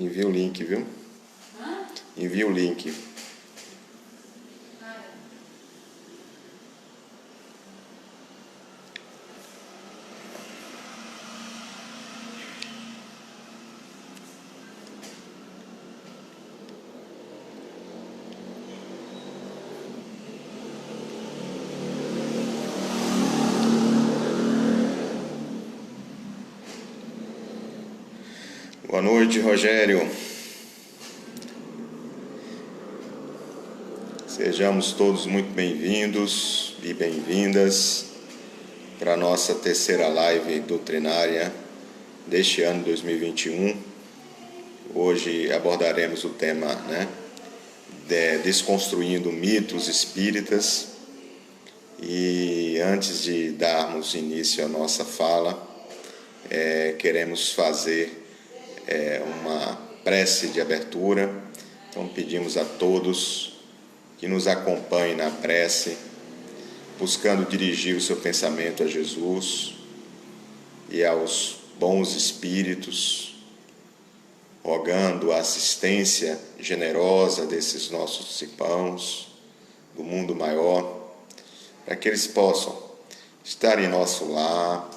Envia o link, viu? Envia o link. Boa noite, Rogério. Sejamos todos muito bem-vindos e bem-vindas para a nossa terceira live doutrinária deste ano 2021. Hoje abordaremos o tema, desconstruindo mitos espíritas. E antes de darmos início à nossa fala, queremos fazer uma prece de abertura. Então pedimos a todos que nos acompanhem na prece, buscando dirigir o seu pensamento a Jesus e aos bons espíritos, rogando a assistência generosa desses nossos irmãos do mundo maior, para que eles possam estar em nosso lar,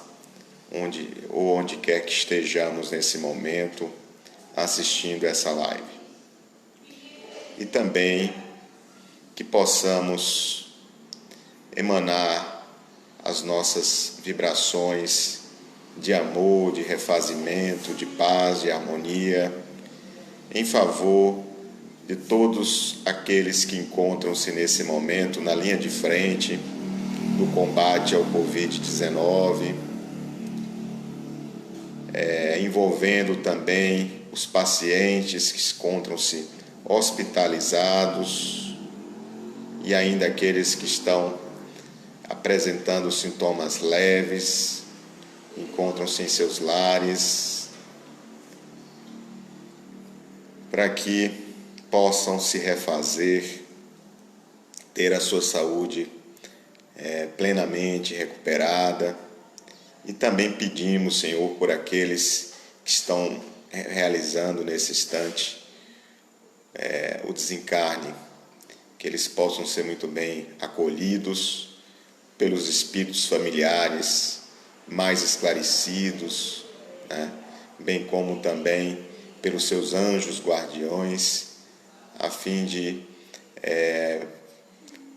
onde quer que estejamos nesse momento, assistindo essa live. E também que possamos emanar as nossas vibrações de amor, de refazimento, de paz, de harmonia, em favor de todos aqueles que encontram-se nesse momento na linha de frente do combate ao Covid-19, envolvendo também os pacientes que encontram-se hospitalizados e ainda aqueles que estão apresentando sintomas leves, encontram-se em seus lares, para que possam se refazer, ter a sua saúde plenamente recuperada. E também pedimos, Senhor, por aqueles que estão realizando nesse instante o desencarne, que eles possam ser muito bem acolhidos pelos espíritos familiares mais esclarecidos, bem como também pelos seus anjos guardiões, a fim de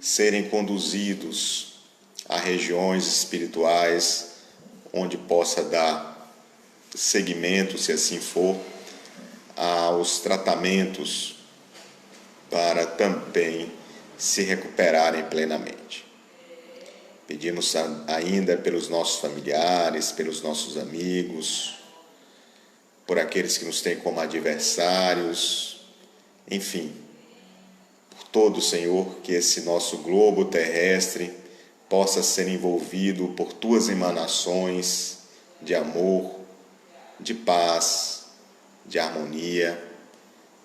serem conduzidos a regiões espirituais onde possa dar seguimento, se assim for, aos tratamentos para também se recuperarem plenamente. Pedimos ainda pelos nossos familiares, pelos nossos amigos, por aqueles que nos têm como adversários, enfim, por todo, Senhor, que esse nosso globo terrestre possa ser envolvido por Tuas emanações de amor, de paz, de harmonia,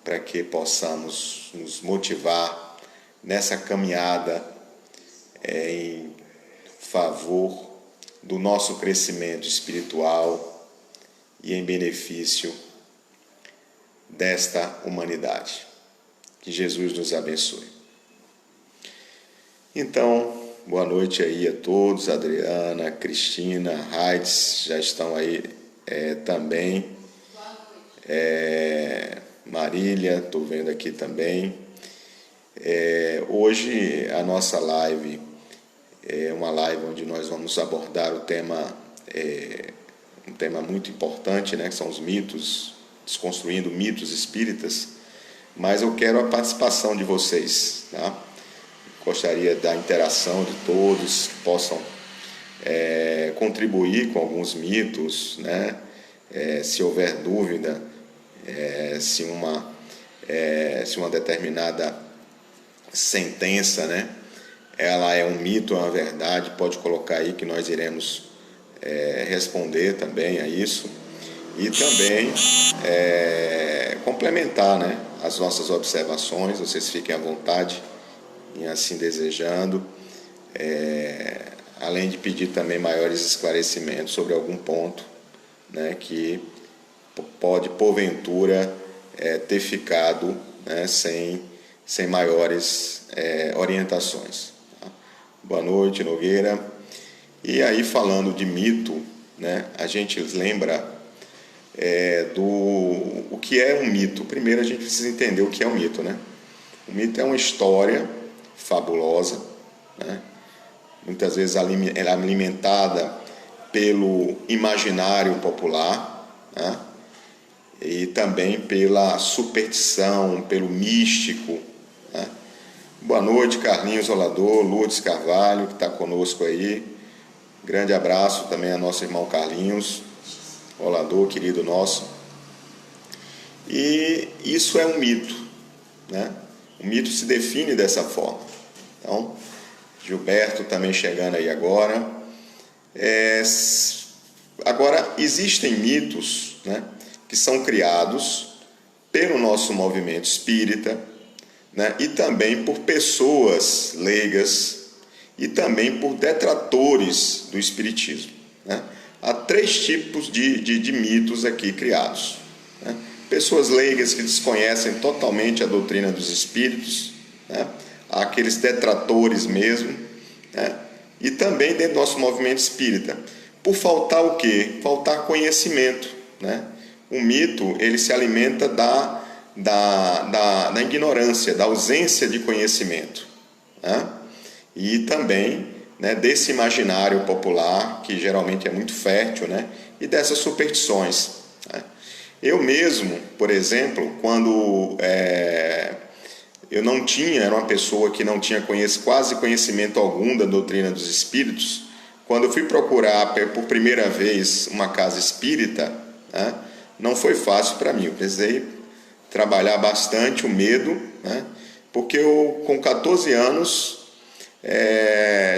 para que possamos nos motivar nessa caminhada em favor do nosso crescimento espiritual e em benefício desta humanidade. Que Jesus nos abençoe. Então, boa noite aí a todos. Adriana, Cristina, Raides já estão aí também. Marília, estou vendo aqui também. Hoje a nossa live é uma live onde nós vamos abordar o tema, um tema muito importante, que são os mitos, desconstruindo mitos espíritas, mas eu quero a participação de vocês, tá? Gostaria da interação de todos que possam contribuir com alguns mitos, se houver dúvida, se uma determinada sentença, ela é um mito ou uma verdade, pode colocar aí que nós iremos responder também a isso e também complementar as nossas observações. Vocês fiquem à vontade em assim desejando, além de pedir também maiores esclarecimentos sobre algum ponto que pode porventura ter ficado, né, sem maiores orientações. Tá? Boa noite, Nogueira. E aí, falando de mito, né, a gente lembra o que é um mito. Primeiro a gente precisa entender o que é um mito, né? O mito é uma história fabulosa, né? Muitas vezes ela é alimentada pelo imaginário popular, né? E também pela superstição, pelo místico, né? Boa noite, Carlinhos Olador, Lourdes Carvalho, que está conosco aí. Grande abraço também a nosso irmão Carlinhos Olador, querido nosso. E isso é um mito, né? O mito se define dessa forma. Então, Gilberto também chegando aí agora. Agora, existem mitos, né, que são criados pelo nosso movimento espírita, né, e também por pessoas leigas e também por detratores do espiritismo, né? Há 3 tipos de mitos aqui criados, né? Pessoas leigas que desconhecem totalmente a doutrina dos espíritos, né? Há aqueles detratores mesmo, né? E também dentro do nosso movimento espírita, por faltar o quê? Faltar conhecimento, né? O mito, ele se alimenta da ignorância, da ausência de conhecimento, né? E também, né, desse imaginário popular, que geralmente é muito fértil, né, e dessas superstições, né? Eu mesmo, por exemplo, quando eu não tinha, era uma pessoa que não tinha quase conhecimento algum da doutrina dos espíritos, quando eu fui procurar por primeira vez uma casa espírita, né, não foi fácil para mim. Eu precisei trabalhar bastante o medo, né, porque eu, com 14 anos,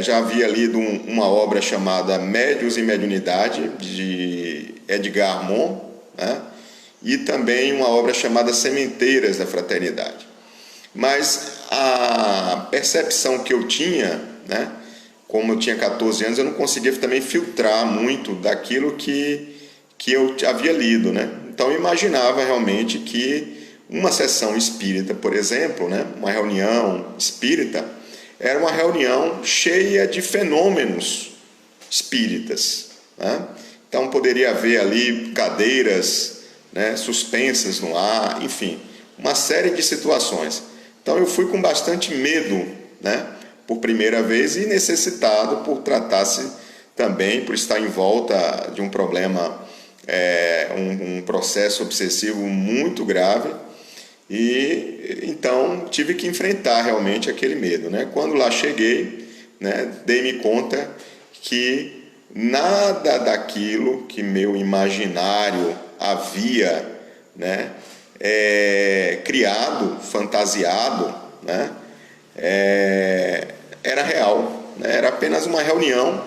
já havia lido uma obra chamada Médiuns e Mediunidade, de Edgar Morin, né, e também uma obra chamada Sementeiras da Fraternidade. Mas a percepção que eu tinha, né, como eu tinha 14 anos, eu não conseguia também filtrar muito daquilo que eu havia lido, né? Então eu imaginava realmente que uma sessão espírita, por exemplo, né, uma reunião espírita, era uma reunião cheia de fenômenos espíritas, né? Então poderia haver ali cadeiras, né, suspensas no ar, enfim, uma série de situações. Então eu fui com bastante medo, né, por primeira vez, e necessitado por tratar-se também, por estar em volta de um problema, um processo obsessivo muito grave. E então tive que enfrentar realmente aquele medo, né? Quando lá cheguei, né, dei-me conta que nada daquilo que meu imaginário havia, né, criado, fantasiado, né, era real, né? Era apenas uma reunião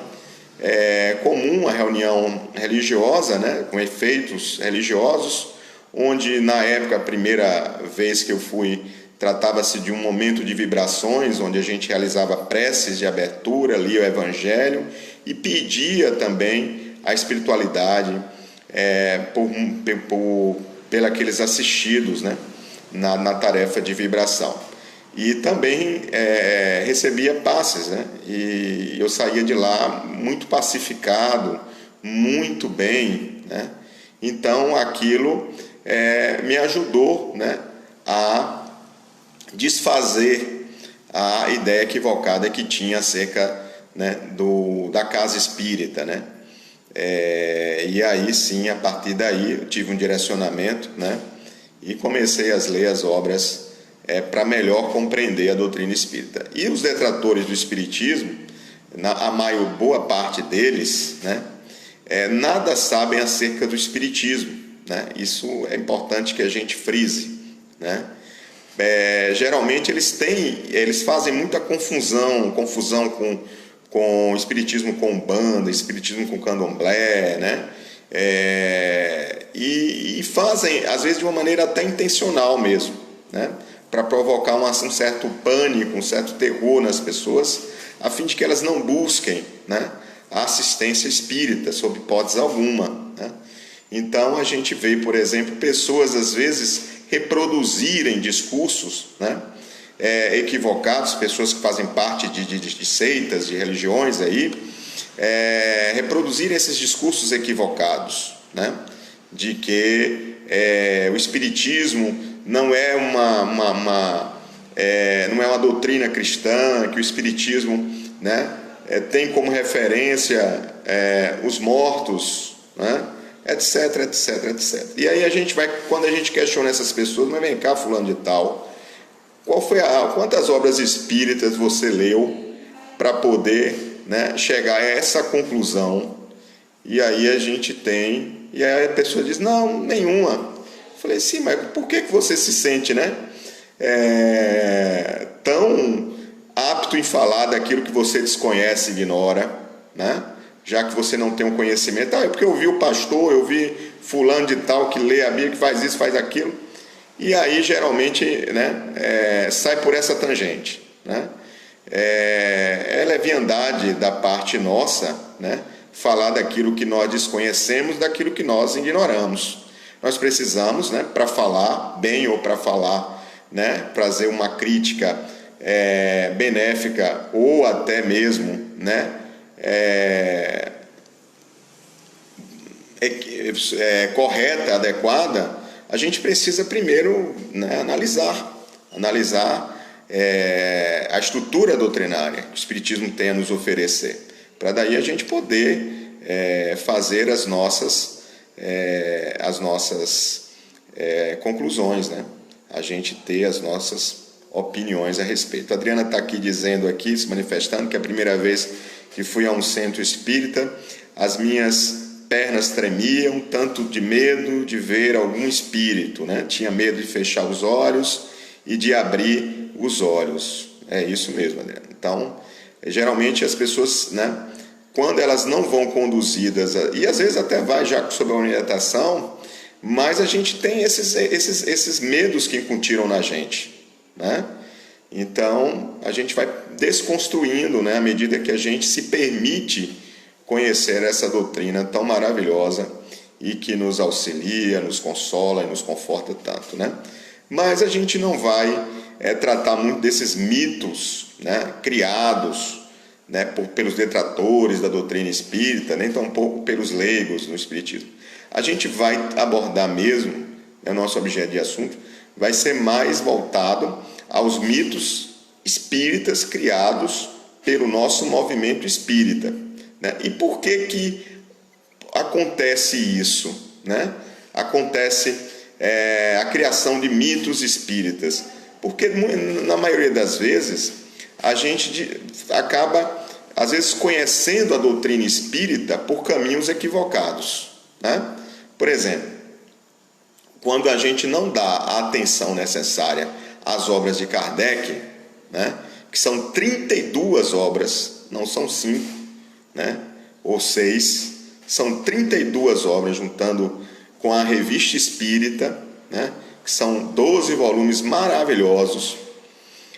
comum, uma reunião religiosa, né, com efeitos religiosos, onde na época, a primeira vez que eu fui, tratava-se de um momento de vibrações, onde a gente realizava preces de abertura, lia o Evangelho e pedia também a espiritualidade pelos assistidos, né, na tarefa de vibração. E também recebia passes, né, e eu saía de lá muito pacificado, muito bem, né? Então aquilo me ajudou, né, a desfazer a ideia equivocada que tinha acerca, né, da casa espírita, né? E aí sim, a partir daí, eu tive um direcionamento, né, e comecei a ler as obras para melhor compreender a doutrina espírita. E os detratores do espiritismo, boa parte deles, né, nada sabem acerca do espiritismo, né? Isso é importante que a gente frise, né? Geralmente eles fazem muita confusão com espiritismo com umbanda, espiritismo com candomblé, né? E fazem, às vezes, de uma maneira até intencional mesmo, né? Para provocar um certo pânico, um certo terror nas pessoas, a fim de que elas não busquem, né, a assistência espírita, sob hipótese alguma, né? Então a gente vê, por exemplo, pessoas às vezes reproduzirem discursos, né, equivocados, pessoas que fazem parte de seitas, de religiões aí, reproduzirem esses discursos equivocados, né, de que o espiritismo não é não é uma doutrina cristã, que o espiritismo, né, tem como referência os mortos, né, etc, etc, etc. E aí quando a gente questiona essas pessoas, mas vem cá, fulano de tal, quantas obras espíritas você leu para poder, né, chegar a essa conclusão? E aí e aí a pessoa diz, não, nenhuma. Eu falei, sim, mas por que você se sente, né, tão apto em falar daquilo que você desconhece e ignora, né? Já que você não tem um conhecimento. É porque eu vi o pastor, eu vi fulano de tal que lê a Bíblia, que faz isso, faz aquilo. E aí, geralmente, né, sai por essa tangente, né? É leviandade da parte nossa, né, falar daquilo que nós desconhecemos, daquilo que nós ignoramos. Nós precisamos, né, para falar bem ou para falar, né, trazer uma crítica benéfica ou até mesmo, né, correta, adequada, a gente precisa primeiro, né, analisar a estrutura doutrinária que o Espiritismo tem a nos oferecer, para daí a gente poder fazer as nossas conclusões, né? A gente ter as nossas opiniões a respeito. A Adriana está aqui dizendo, aqui, se manifestando, que a primeira vez que fui a um centro espírita, as minhas pernas tremiam, tanto de medo de ver algum espírito, né? Tinha medo de fechar os olhos e de abrir os olhos. É isso mesmo, Adriana. Então, geralmente as pessoas, né, quando elas não vão conduzidas, e às vezes até vai já sob a orientação, mas a gente tem esses medos que incutiram na gente, né? Então, a gente vai desconstruindo, né, à medida que a gente se permite conhecer essa doutrina tão maravilhosa e que nos auxilia, nos consola e nos conforta tanto, né? Mas a gente não vai tratar muito desses mitos, né, criados, né, pelos detratores da doutrina espírita, nem tampouco pelos leigos no espiritismo. A gente vai abordar mesmo, né, nosso objeto de assunto vai ser mais voltado aos mitos espíritas criados pelo nosso movimento espírita, né? E por que acontece isso, né? Acontece a criação de mitos espíritas, porque na maioria das vezes a gente acaba, às vezes, conhecendo a doutrina espírita por caminhos equivocados, né? Por exemplo, quando a gente não dá a atenção necessária às obras de Kardec, né, que são 32 obras, não são 5, né, ou 6, são 32 obras, juntando com a Revista Espírita, né, que são 12 volumes maravilhosos.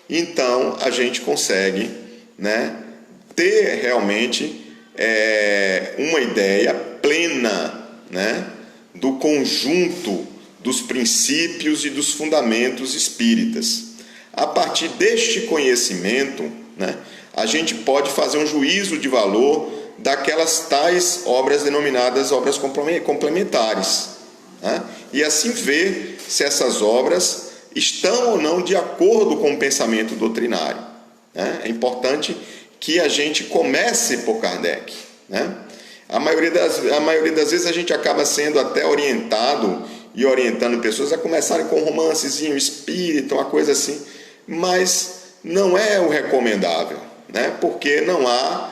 Então a gente consegue, né, ter realmente uma ideia plena, né, do conjunto dos princípios e dos fundamentos espíritas. A partir deste conhecimento, né, a gente pode fazer um juízo de valor daquelas tais obras denominadas obras complementares, né, e assim ver se essas obras estão ou não de acordo com o pensamento doutrinário, né? É importante que a gente comece por Kardec, né? A maioria das vezes a gente acaba sendo até orientado e orientando pessoas a começarem com um romancezinho espírita, uma coisa assim, mas não é o recomendável, né? Porque não há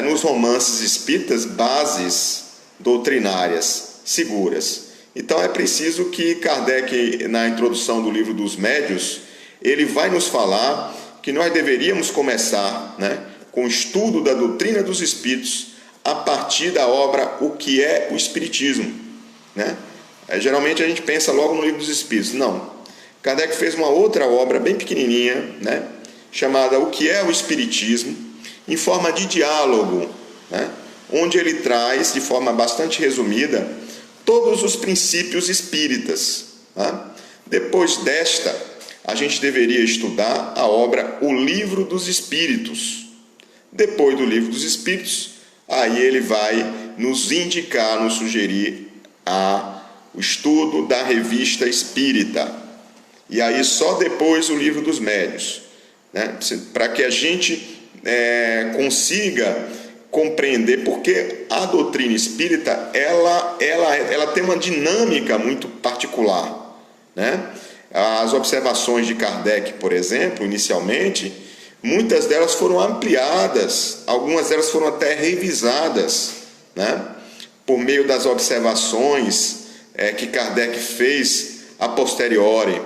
nos romances espíritas bases doutrinárias seguras. Então é preciso que Kardec, na introdução do livro dos Médiuns, ele vai nos falar que nós deveríamos começar, né, com o estudo da doutrina dos espíritos a partir da obra O que é o Espiritismo, né? Geralmente a gente pensa logo no livro dos Espíritos. Não. Kardec fez uma outra obra bem pequenininha, né, chamada O que é o Espiritismo, em forma de diálogo, né, onde ele traz, de forma bastante resumida, todos os princípios espíritas, tá? Depois desta, a gente deveria estudar a obra O Livro dos Espíritos. Depois do Livro dos Espíritos, aí ele vai nos indicar, nos sugerir o estudo da Revista Espírita. E aí só depois o Livro dos Médiuns, né? Para que a gente consiga compreender, porque a doutrina espírita ela tem uma dinâmica muito particular, né? As observações de Kardec, por exemplo, inicialmente, muitas delas foram ampliadas, algumas delas foram até revisadas, né? Por meio das observações que Kardec fez a posteriori,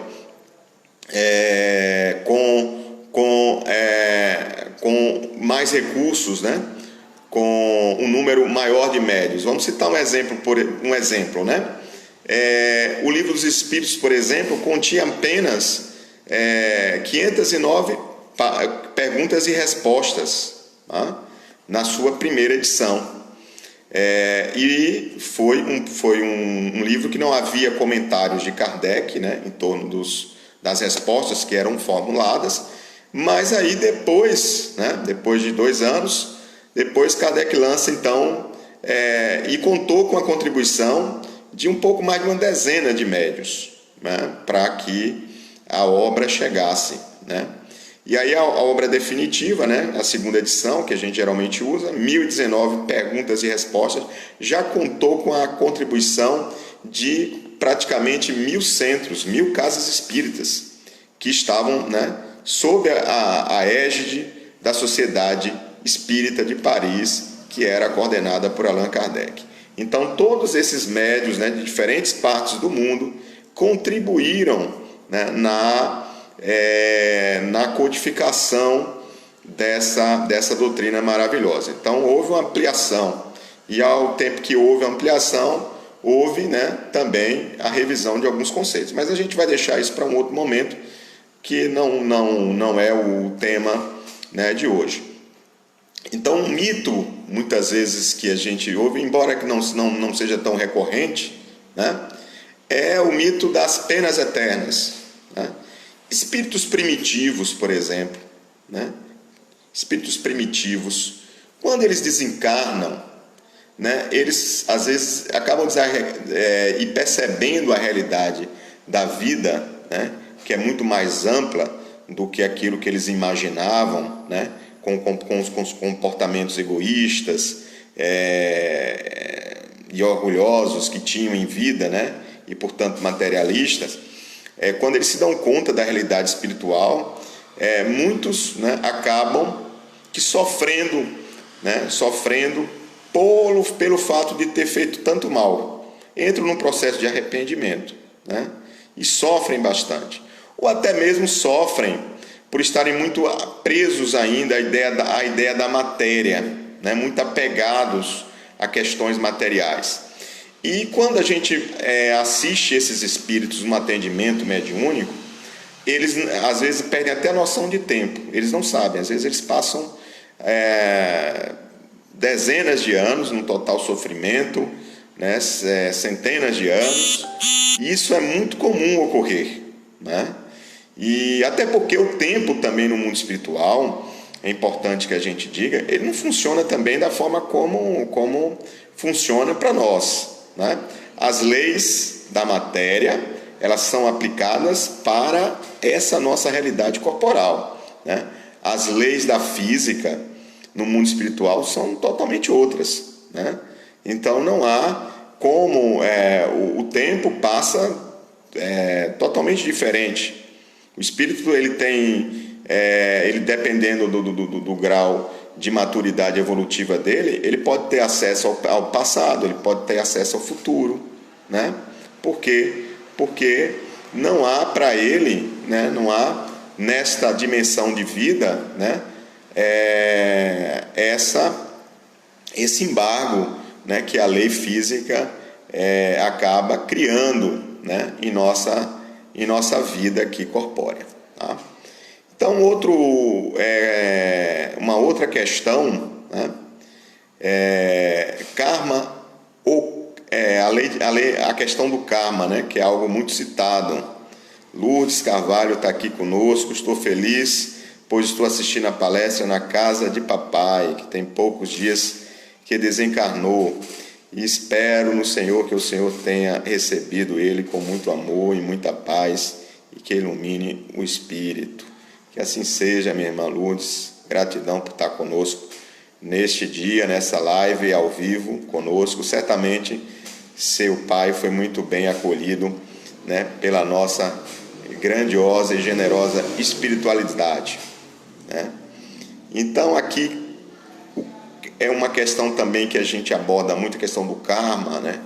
com mais recursos, né? Com um número maior de médiuns. Vamos citar um exemplo, né? O Livro dos Espíritos, por exemplo, continha apenas 509 perguntas e respostas, tá? Na sua primeira edição. E foi um livro que não havia comentários de Kardec, né, em torno das respostas que eram formuladas, mas aí depois, né, depois de 2 anos, depois Kardec lança então, e contou com a contribuição de um pouco mais de uma dezena de médiuns, né, para que a obra chegasse, né? E aí a obra definitiva, né, a segunda edição, que a gente geralmente usa, 1019 perguntas e respostas, já contou com a contribuição de praticamente 1000 centros, 1000 casas espíritas, que estavam, né, sob a égide da Sociedade Espírita de Paris, que era coordenada por Allan Kardec. Então, todos esses médiuns, né, de diferentes partes do mundo contribuíram, né, na codificação dessa doutrina maravilhosa. Então, houve uma ampliação, e ao tempo que houve ampliação, houve, né, também a revisão de alguns conceitos. Mas a gente vai deixar isso para um outro momento, que não é o tema, né, de hoje. Então, um mito, muitas vezes, que a gente ouve, embora que não seja tão recorrente, né, é o mito das penas eternas, né? Espíritos primitivos, por exemplo, né? Espíritos primitivos, quando eles desencarnam, né, eles às vezes acabam e percebendo a realidade da vida, né, que é muito mais ampla do que aquilo que eles imaginavam, né, com os comportamentos egoístas e orgulhosos que tinham em vida, né, e portanto materialistas. Quando eles se dão conta da realidade espiritual, muitos, né, acabam sofrendo, né, pelo fato de ter feito tanto mal. Entram num processo de arrependimento, né, e sofrem bastante. Ou até mesmo sofrem por estarem muito presos ainda à ideia da matéria, né, muito apegados a questões materiais. E quando a gente assiste esses espíritos num atendimento mediúnico, eles às vezes perdem até a noção de tempo. Eles não sabem, às vezes eles passam dezenas de anos num total sofrimento, né, centenas de anos. E isso é muito comum ocorrer, né? E até porque o tempo também no mundo espiritual, é importante que a gente diga, ele não funciona também da forma como funciona para nós, né? As leis da matéria, elas são aplicadas para essa nossa realidade corporal, né? As leis da física no mundo espiritual são totalmente outras, né? Então não há como o tempo passa totalmente diferente. O espírito ele tem, ele dependendo do grau de maturidade evolutiva dele, ele pode ter acesso ao passado, ele pode ter acesso ao futuro, né? Por quê? Porque não há para ele, né, não há nesta dimensão de vida, né, esse embargo, né, que a lei física acaba criando, né, em nossa vida aqui corpórea, tá? Então, uma outra questão, né, karma, a questão do karma, né, que é algo muito citado Lourdes Carvalho está aqui conosco. Estou feliz, pois estou assistindo a palestra na casa de papai, que tem poucos dias que desencarnou. E espero no Senhor que o Senhor tenha recebido ele com muito amor e muita paz e que ilumine o espírito. Que assim seja, minha irmã Lourdes. Gratidão por estar conosco neste dia, nessa live ao vivo conosco. Certamente seu pai foi muito bem acolhido, né, pela nossa grandiosa e generosa espiritualidade, né? Então aqui é uma questão também que a gente aborda muito, a questão do karma, né?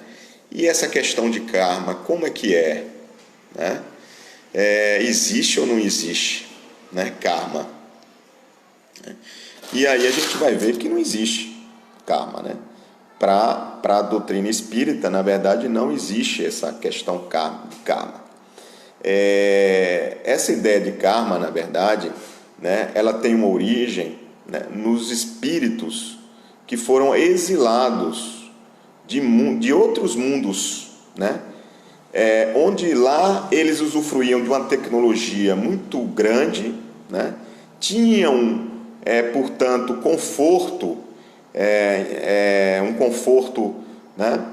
E essa questão de karma, como é que é, né? Existe ou não existe, né, karma? E aí a gente vai ver que não existe karma, né? Para a doutrina espírita, na verdade, não existe essa questão de karma. Essa ideia de karma, na verdade, né, ela tem uma origem, né, nos espíritos que foram exilados de outros mundos, né, onde lá eles usufruíam de uma tecnologia muito grande, né, tinham, portanto, conforto, um conforto, né,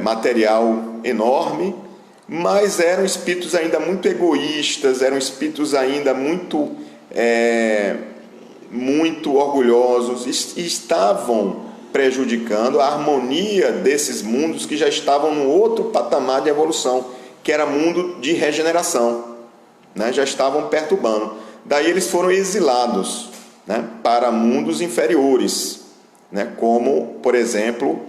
material enorme, mas eram espíritos ainda muito egoístas, eram espíritos ainda muito orgulhosos e estavam prejudicando a harmonia desses mundos que já estavam no outro patamar de evolução, que era mundo de regeneração, né? Já estavam perturbando. Daí eles foram exilados, né, para mundos inferiores, né, como, por exemplo,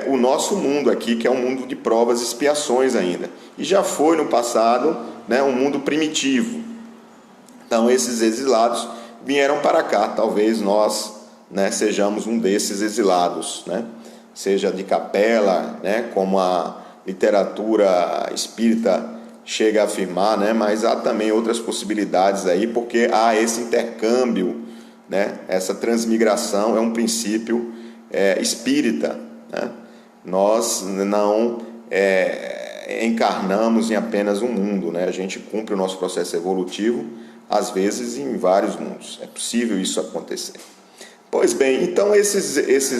o nosso mundo aqui, que é um mundo de provas e expiações ainda, e já foi no passado, né, um mundo primitivo. Então esses exilados vieram para cá. Talvez nós, né, sejamos um desses exilados, né, seja de capela, né, como a literatura espírita chega a afirmar, né, mas há também outras possibilidades aí, porque há esse intercâmbio, né, essa transmigração é um princípio espírita, né? Nós não encarnamos em apenas um mundo, né? A gente cumpre o nosso processo evolutivo, às vezes em vários mundos. É possível isso acontecer. Pois bem, então esses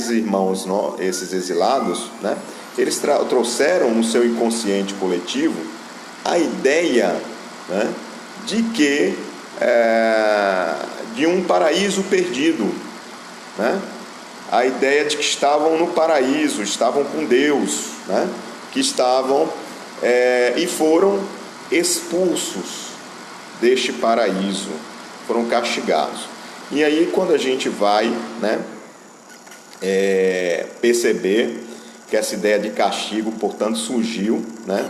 irmãos, esses exilados, né, eles trouxeram no seu inconsciente coletivo a ideia, né, de que de um paraíso perdido, né? A ideia de que estavam no paraíso, estavam com Deus, né? Que estavam e foram expulsos deste paraíso, foram castigados. E aí quando a gente vai, né, perceber que essa ideia de castigo, portanto, surgiu, né,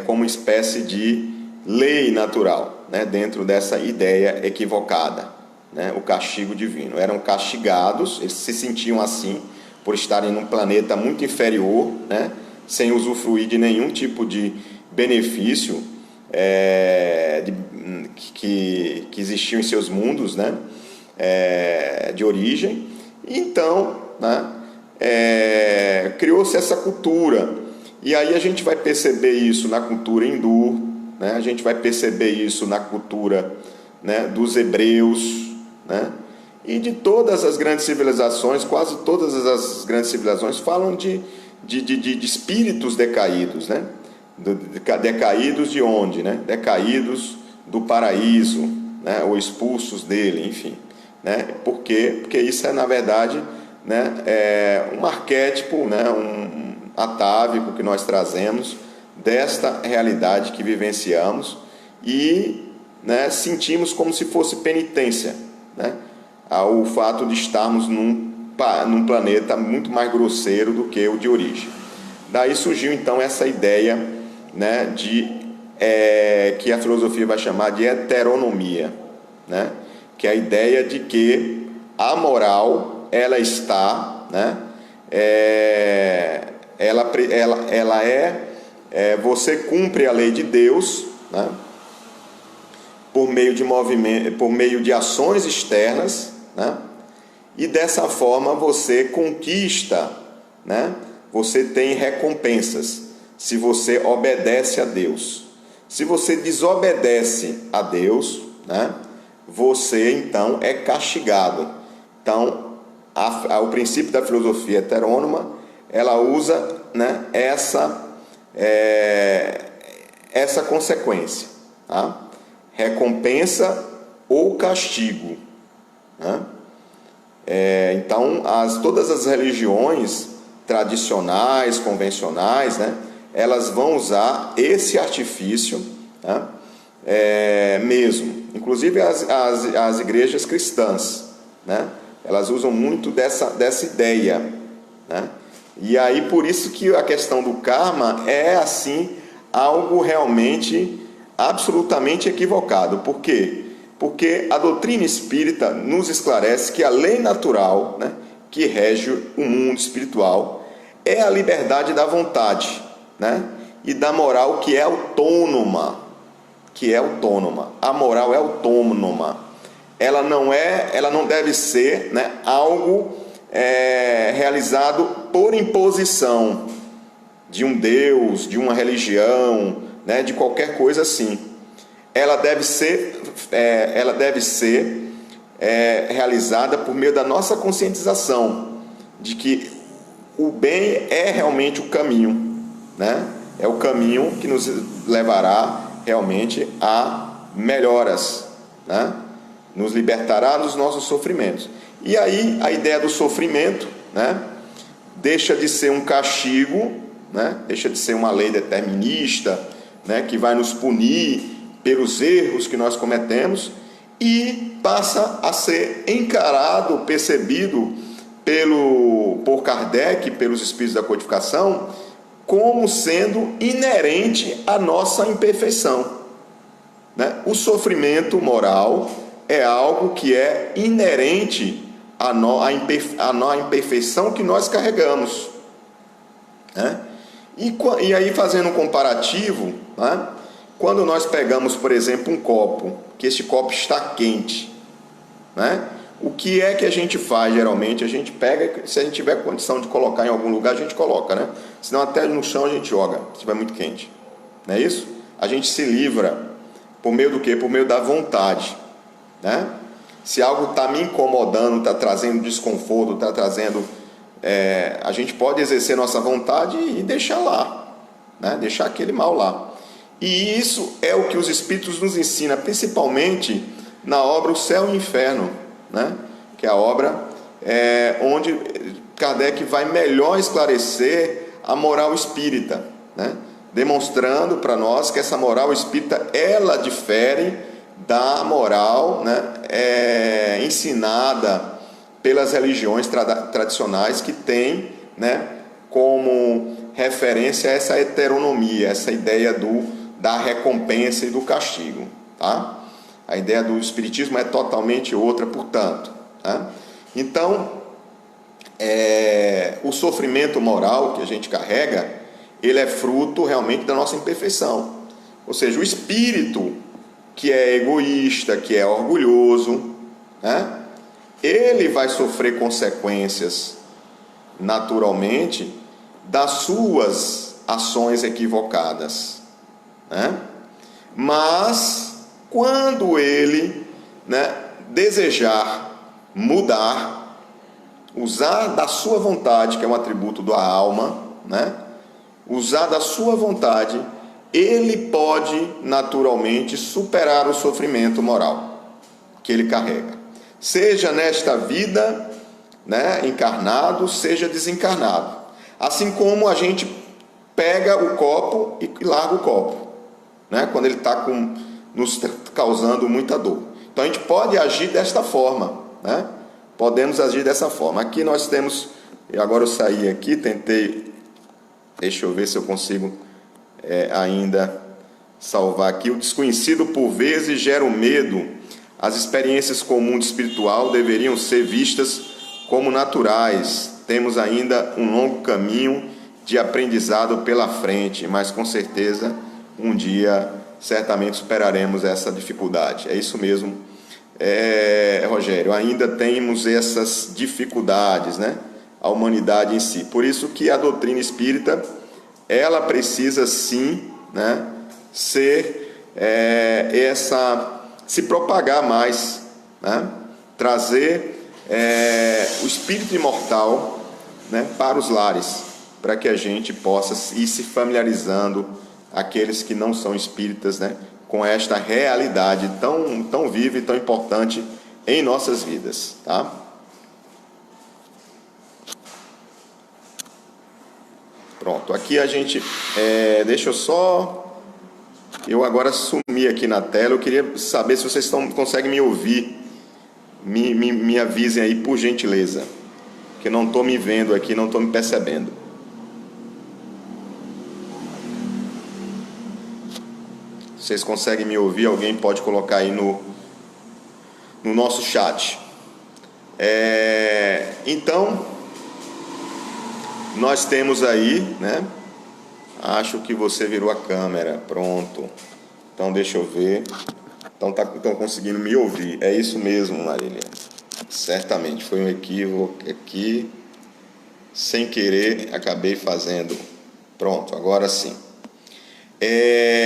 como espécie de lei natural, né, dentro dessa ideia equivocada, né, o castigo divino. Eram castigados, eles se sentiam assim por estarem num planeta muito inferior, né, sem usufruir de nenhum tipo de benefício que existiam em seus mundos, né, de origem. Então, né, criou-se essa cultura. E aí a gente vai perceber isso na cultura hindu, né, a gente vai perceber isso na cultura, né, dos hebreus, né, e de todas as grandes civilizações. Quase todas as grandes civilizações falam de espíritos decaídos, né? Decaídos de onde, né? Decaídos do paraíso, né? Ou expulsos dele, enfim, né? Por quê? Porque isso é, na verdade, né, um arquétipo, né, um atávico que nós trazemos desta realidade que vivenciamos e, né, sentimos como se fosse penitência, né, ao fato de estarmos num planeta muito mais grosseiro do que o de origem. Daí surgiu então essa ideia, né, que a filosofia vai chamar de heteronomia, né, que é a ideia de que a moral ela está, né, você cumpre a lei de Deus, né, por meio de movimento, por meio de ações externas, né, e dessa forma você conquista, né, você tem recompensas se você obedece a Deus. Se você desobedece a Deus, né, você então é castigado. Então, o princípio da filosofia heterônoma, ela usa, né, essa consequência, tá? Recompensa ou castigo, né? Então, todas as religiões tradicionais, convencionais, né, elas vão usar esse artifício, né, mesmo. Inclusive as igrejas cristãs, né, elas usam muito dessa ideia, né? E aí por isso que a questão do karma é assim algo realmente absolutamente equivocado. Por quê? Porque a doutrina espírita nos esclarece que a lei natural, né, que rege o mundo espiritual é a liberdade da vontade, né, e da moral que é autônoma. A moral é autônoma. Ela não deve ser, né, algo realizado por imposição de um Deus, de uma religião, né, de qualquer coisa assim. Ela deve ser realizada por meio da nossa conscientização de que o bem é realmente o caminho, né? É o caminho que nos levará realmente a melhoras, né? Nos libertará dos nossos sofrimentos. E aí a ideia do sofrimento, né, deixa de ser um castigo, né, deixa de ser uma lei determinista, né, que vai nos punir pelos erros que nós cometemos, e passa a ser encarado, percebido por Kardec, pelos espíritos da codificação, como sendo inerente à nossa imperfeição, né? O sofrimento moral é algo que é inerente à imperfeição que nós carregamos, né? E aí, fazendo um comparativo, né? Quando nós pegamos, por exemplo, um copo, que este copo está quente, né? O que é que a gente faz geralmente? A gente pega, se a gente tiver condição de colocar em algum lugar, a gente coloca, né? Senão até no chão a gente joga, se estiver muito quente. Não é isso? A gente se livra por meio do quê? Por meio da vontade, né? Se algo está me incomodando, está trazendo desconforto, está trazendo... a gente pode exercer nossa vontade e deixar lá, né? Deixar aquele mal lá. E isso é o que os Espíritos nos ensinam, principalmente na obra O Céu e o Inferno, né? Que é a obra onde Kardec vai melhor esclarecer a moral espírita, né? Demonstrando para nós que essa moral espírita, ela difere da moral, né, ensinada pelas religiões tradicionais, que tem, né, como referência essa heteronomia, essa ideia da recompensa e do castigo, tá? A ideia do espiritismo é totalmente outra, portanto, tá? Então, o sofrimento moral que a gente carrega, ele é fruto realmente da nossa imperfeição. Ou seja, o espírito que é egoísta, que é orgulhoso, né, ele vai sofrer consequências naturalmente das suas ações equivocadas, né? Mas quando ele, né, desejar mudar, usar da sua vontade, que é um atributo da alma, né, usar da sua vontade, ele pode naturalmente superar o sofrimento moral que ele carrega, seja nesta vida, né, encarnado, seja desencarnado. Assim como a gente pega o copo e larga o copo, né, quando ele está nos causando muita dor. Então a gente pode agir desta forma, né? Podemos agir dessa forma. Aqui nós temos, e agora eu saí aqui, tentei, deixa eu ver se eu consigo ainda salvar aqui. O desconhecido por vezes gera o medo. As experiências com o mundo espiritual deveriam ser vistas como naturais. Temos ainda um longo caminho de aprendizado pela frente, mas com certeza um dia certamente superaremos essa dificuldade. É isso mesmo, Rogério, ainda temos essas dificuldades, né? A humanidade em si. Por isso que a doutrina espírita, ela precisa sim, né, ser se propagar mais, né? Trazer o espírito imortal, né, para os lares, para que a gente possa ir se familiarizando, aqueles que não são espíritas, né, com esta realidade tão viva e tão importante em nossas vidas, tá? Pronto, aqui a gente, deixa eu só, eu agora sumi aqui na tela, eu queria saber se vocês conseguem me ouvir, me avisem aí, por gentileza, que eu não estou me vendo aqui, não estou me percebendo. Vocês conseguem me ouvir? Alguém pode colocar aí no nosso chat. Então, nós temos aí, né? Acho que você virou a câmera, pronto. Então deixa eu ver. Estão conseguindo me ouvir. É isso mesmo, Marília. Certamente foi um equívoco aqui. Sem querer, acabei fazendo. Pronto, agora sim.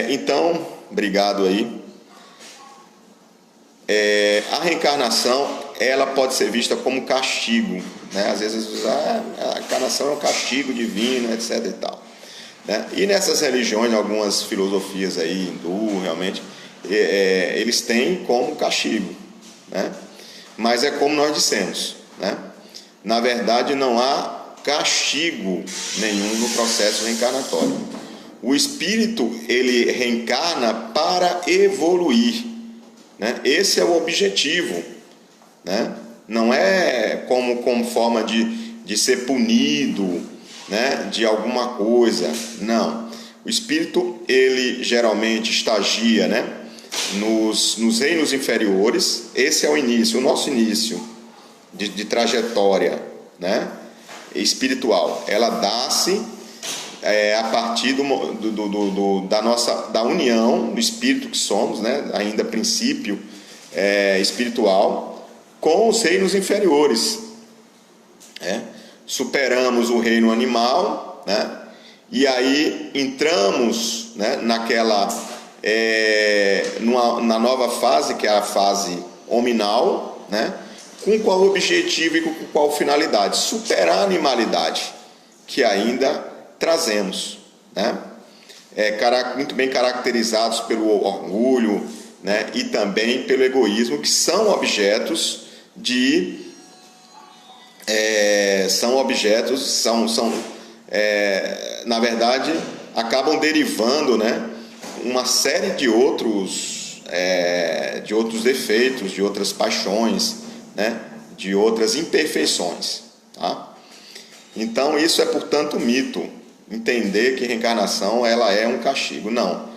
Então, obrigado aí. A reencarnação, ela pode ser vista como castigo, né? Às vezes a encarnação é um castigo divino, etc e tal, né? E nessas religiões, algumas filosofias aí, hindu, realmente, eles têm como castigo, né? Mas é como nós dissemos, né? Na verdade, não há castigo nenhum no processo reencarnatório. O espírito, ele reencarna para evoluir, né? Esse é o objetivo, né? Não é como forma de ser punido, né, de alguma coisa, não. O espírito, ele geralmente estagia, né, nos reinos inferiores. Esse é o início, o nosso início de trajetória, né, espiritual. Ela dá-se a partir da união do espírito que somos, né, ainda princípio espiritual, com os reinos inferiores, né? Superamos o reino animal, né? E aí entramos, né, na nova fase, que é a fase hominal, né? Com qual objetivo e com qual finalidade? Superar a animalidade que ainda trazemos, né? Muito bem caracterizados pelo orgulho, né, e também pelo egoísmo, que são objetos na verdade, acabam derivando, né, uma série de outros defeitos, de outras paixões, né, de outras imperfeições, tá? Então isso é, portanto, mito, entender que reencarnação ela é um castigo. Não,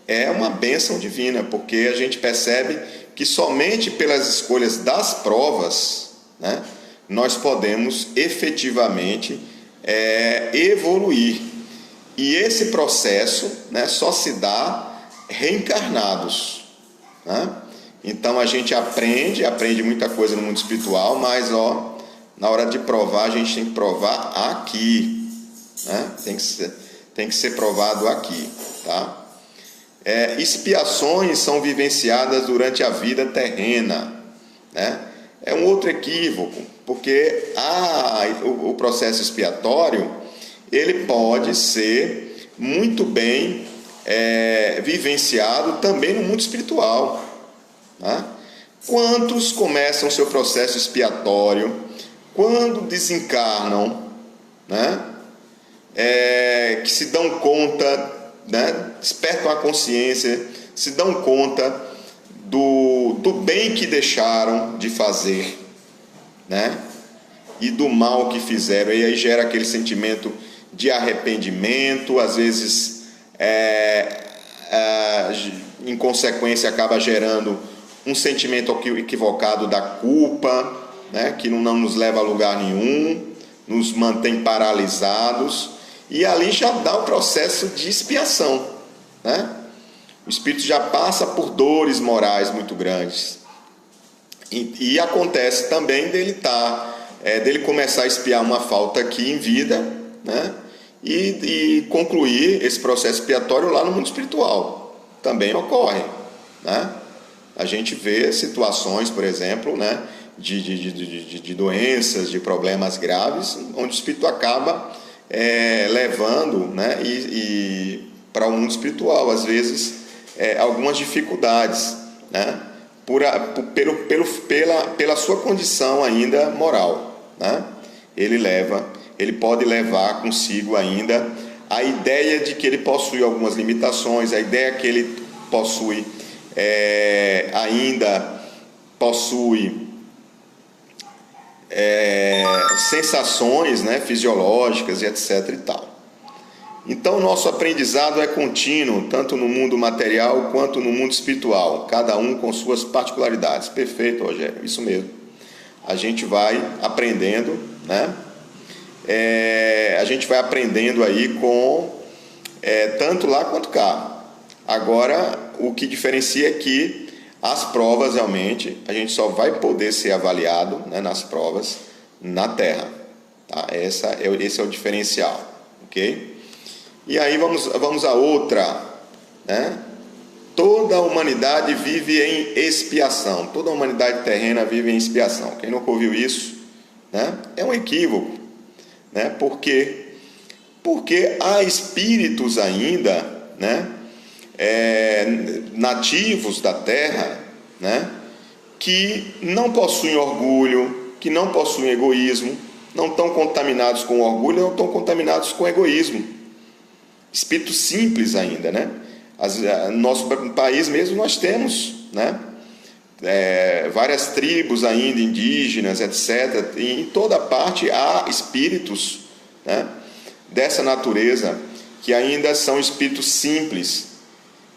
é uma bênção divina, porque a gente percebe que somente pelas escolhas das provas, né, nós podemos efetivamente evoluir. E esse processo, né, só se dá reencarnados, né? Então a gente aprende muita coisa no mundo espiritual, mas na hora de provar, a gente tem que provar aqui, né? Tem que ser provado aqui, tá? Expiações são vivenciadas durante a vida terrena, né? É um outro equívoco, porque o processo expiatório, ele pode ser muito bem vivenciado também no mundo espiritual, né? Quantos começam seu processo expiatório quando desencarnam, né? Que se dão conta, né? Despertam a consciência, se dão conta do bem que deixaram de fazer, né? E do mal que fizeram, e aí gera aquele sentimento de arrependimento, às vezes em consequência acaba gerando um sentimento equivocado da culpa, né? Que não nos leva a lugar nenhum, nos mantém paralisados, e ali já dá o processo de expiação, né? O espírito já passa por dores morais muito grandes, e acontece também dele começar a expiar uma falta aqui em vida, né? E concluir esse processo expiatório lá no mundo espiritual, também ocorre, né? A gente vê situações, por exemplo, né, de doenças, de problemas graves, onde o espírito acaba levando, né, e para o mundo espiritual, às vezes, algumas dificuldades, né, pela sua condição ainda moral, né? Ele pode levar consigo ainda a ideia de que ele possui algumas limitações, a ideia que ele possui ainda possui sensações, né, fisiológicas e etc. e tal. Então, o nosso aprendizado é contínuo, tanto no mundo material quanto no mundo espiritual, cada um com suas particularidades. Perfeito, Rogério, isso mesmo. A gente vai aprendendo, né? A gente vai aprendendo aí com tanto lá quanto cá. Agora, o que diferencia é que as provas, realmente, a gente só vai poder ser avaliado, né, nas provas na Terra. Tá? Esse é o diferencial, ok? E aí vamos a outra, né? Toda a humanidade vive em expiação. Toda a humanidade terrena vive em expiação. Quem nunca ouviu isso, né, é um equívoco, né? Porque há espíritos ainda, né, nativos da Terra, né, que não possuem orgulho, que não possuem egoísmo, não estão contaminados com orgulho, não estão contaminados com egoísmo. Espíritos simples ainda, né? No nosso país mesmo nós temos, né, várias tribos ainda indígenas, etc. E em toda parte há espíritos, né, dessa natureza que ainda são espíritos simples.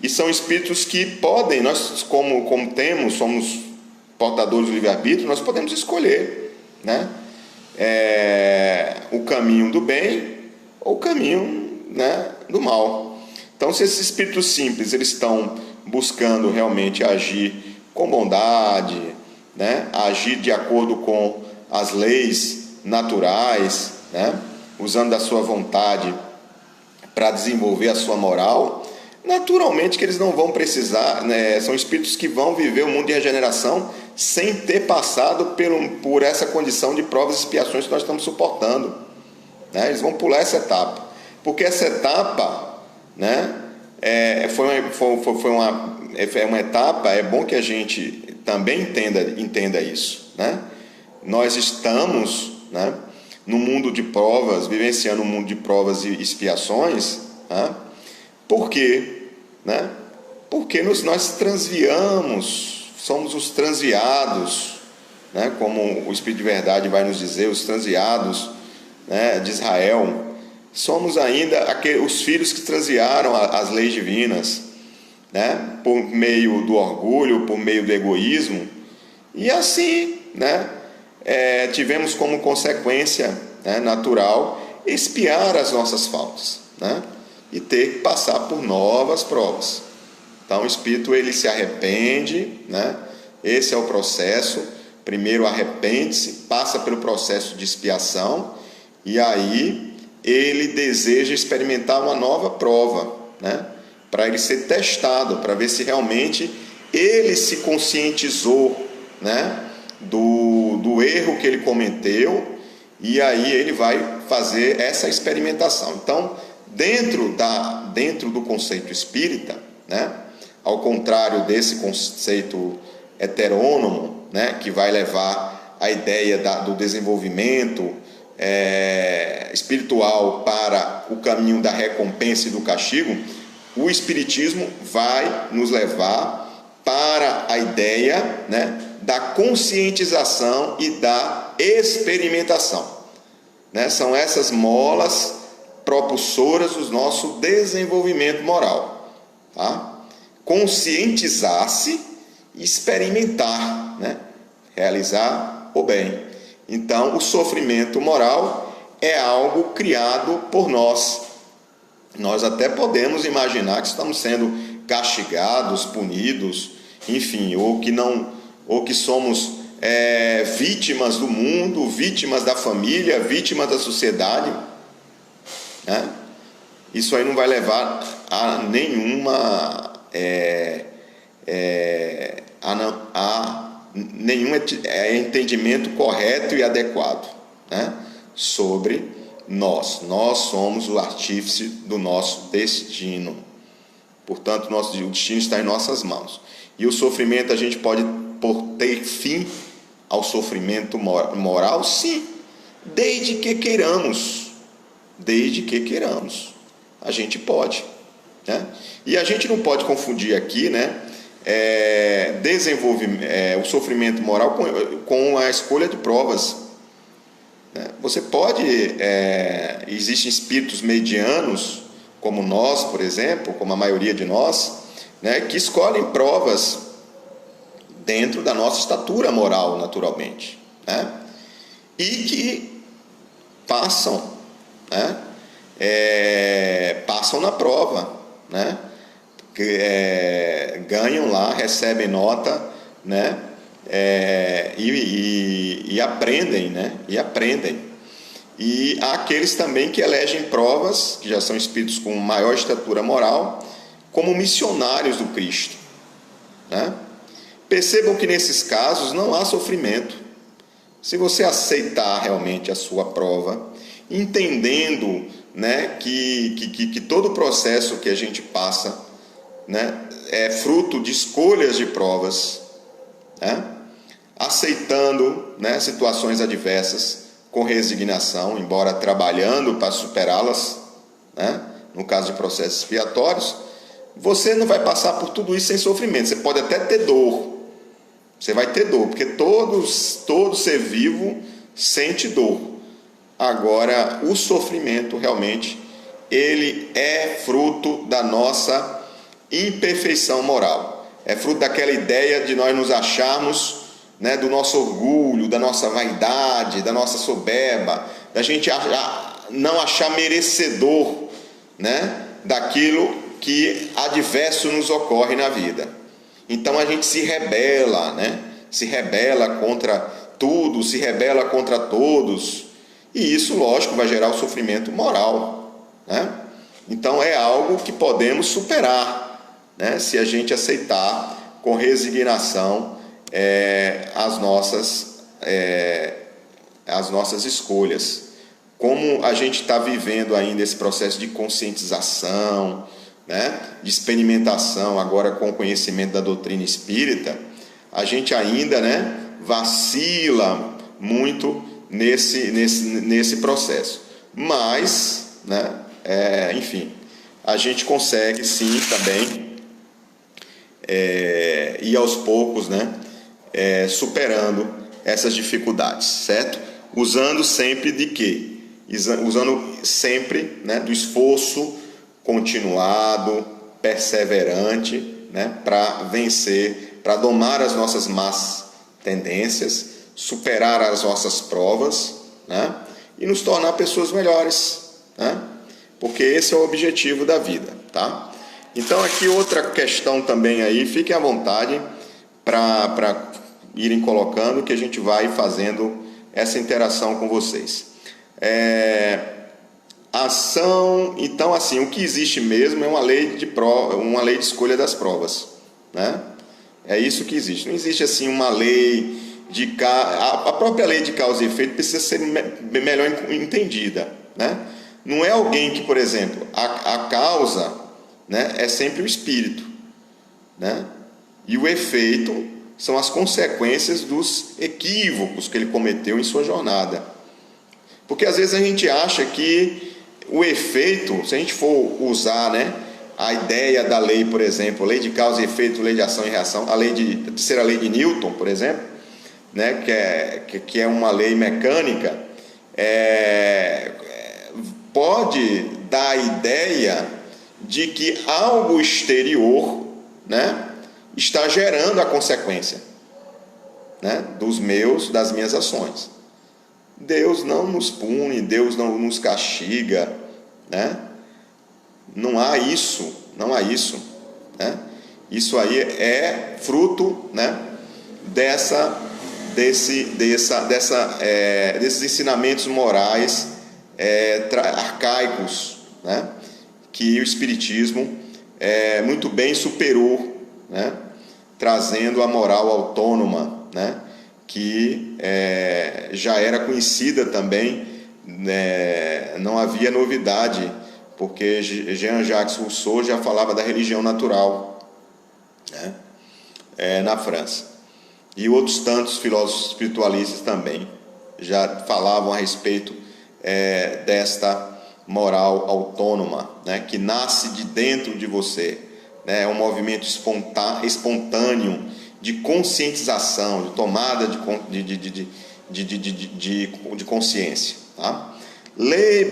E são espíritos que podem, nós como somos portadores do livre-arbítrio, nós podemos escolher, né, o caminho do bem ou o caminho, né, do mal. Então, se esses espíritos simples eles estão buscando realmente agir com bondade, né, agir de acordo com as leis naturais, né, usando da sua vontade para desenvolver a sua moral, naturalmente que eles não vão precisar, né, são espíritos que vão viver o mundo de regeneração sem ter passado por essa condição de provas e expiações que nós estamos suportando, né? Eles vão pular essa etapa, porque essa etapa, né, foi uma etapa, é bom que a gente também entenda isso, né? Nós estamos, né, no mundo de provas, vivenciando um mundo de provas e expiações, né? Por quê? Né? Porque nós transviamos, somos os transviados, né? Como o Espírito de Verdade vai nos dizer, os transviados, né, de Israel. Somos ainda os filhos que transviaram as leis divinas, né, por meio do orgulho, por meio do egoísmo, e assim, né, tivemos como consequência, né, natural expiar as nossas faltas, né, e ter que passar por novas provas. Então o espírito ele se arrepende, né, esse é o processo. Primeiro arrepende-se, passa pelo processo de expiação e aí ele deseja experimentar uma nova prova, né, para ele ser testado, para ver se realmente ele se conscientizou, né, do erro que ele cometeu, e aí ele vai fazer essa experimentação. Então, dentro do conceito espírita, né, ao contrário desse conceito heterônomo, né, que vai levar a ideia do desenvolvimento espiritual para o caminho da recompensa e do castigo, o Espiritismo vai nos levar para a ideia, né, da conscientização e da experimentação, né? São essas molas propulsoras do nosso desenvolvimento moral, tá? Conscientizar-se e experimentar, né? Realizar o bem. Então, o sofrimento moral é algo criado por nós. Nós até podemos imaginar que estamos sendo castigados, punidos, enfim, ou que somos vítimas do mundo, vítimas da família, vítimas da sociedade, né? Isso aí não vai levar a nenhum entendimento correto e adequado, né, sobre nós. Nós somos o artífice do nosso destino. Portanto, o destino está em nossas mãos. E o sofrimento, a gente pode ter fim ao sofrimento moral? Sim, desde que queiramos. Desde que queiramos. A gente pode, né? E a gente não pode confundir aqui, né, o sofrimento moral com a escolha de provas. Você pode... existem espíritos medianos, como nós, por exemplo, como a maioria de nós, né, que escolhem provas dentro da nossa estatura moral, naturalmente, né, e que passam, né, passam na prova, né, ganham lá, recebem nota, né, e aprendem, né, E há aqueles também que elegem provas, que já são espíritos com maior estatura moral, como missionários do Cristo, né? Percebam que nesses casos não há sofrimento. Se você aceitar realmente a sua prova, entendendo, né, que todo o processo que a gente passa, né, é fruto de escolhas de provas, né, aceitando, né, situações adversas com resignação, embora trabalhando para superá-las, né, no caso de processos expiatórios, você não vai passar por tudo isso sem sofrimento. Você pode até ter dor. Você vai ter dor, porque todo ser vivo sente dor. Agora, o sofrimento realmente, ele é fruto da nossa imperfeição moral. É fruto daquela ideia de nós nos acharmos, né, do nosso orgulho, da nossa vaidade, da nossa soberba, da gente não achar merecedor, né, daquilo que adverso nos ocorre na vida. Então a gente se rebela, né? Se rebela contra tudo, se rebela contra todos. E isso, lógico, vai gerar o sofrimento moral, né? Então é algo que podemos superar, né, se a gente aceitar com resignação as nossas escolhas. Como a gente está vivendo ainda esse processo de conscientização, né, de experimentação agora com o conhecimento da doutrina espírita, a gente ainda, né, vacila muito nesse processo. Mas, né, enfim, a gente consegue sim também ir aos poucos, né, superando essas dificuldades, certo? Usando sempre de quê? Usando sempre, né, do esforço continuado, perseverante, né, para vencer, para domar as nossas más tendências, superar as nossas provas, né, e nos tornar pessoas melhores, né, porque esse é o objetivo da vida, tá? Então aqui outra questão também aí, fiquem à vontade para irem colocando, que a gente vai fazendo essa interação com vocês. Ação, então, assim, o que existe mesmo é uma lei de escolha das provas, né? É isso que existe. Não existe assim uma lei de a própria lei de causa e efeito precisa ser melhor entendida, né? Não é alguém que, por exemplo, a causa, né, é sempre o espírito, né? E o efeito são as consequências dos equívocos que ele cometeu em sua jornada. Porque às vezes a gente acha que o efeito, se a gente for usar, né, a ideia da lei, por exemplo, lei de causa e efeito, lei de ação e reação, a terceira lei de Newton, por exemplo, né, que é uma lei mecânica, pode dar a ideia de que algo exterior, né, está gerando a consequência, né, das minhas ações. Deus não nos pune, Deus não nos castiga, né? Não há isso, né? Isso aí é fruto, né, desses ensinamentos morais arcaicos, né, que o Espiritismo muito bem superou, né? Trazendo a moral autônoma, né? Que já era conhecida também, né? Não havia novidade, porque Jean-Jacques Rousseau já falava da religião natural, né? Na França. E outros tantos filósofos espiritualistas também já falavam a respeito desta moral autônoma, né, que nasce de dentro de você, né, é um movimento espontâneo de conscientização, de tomada de consciência. Tá?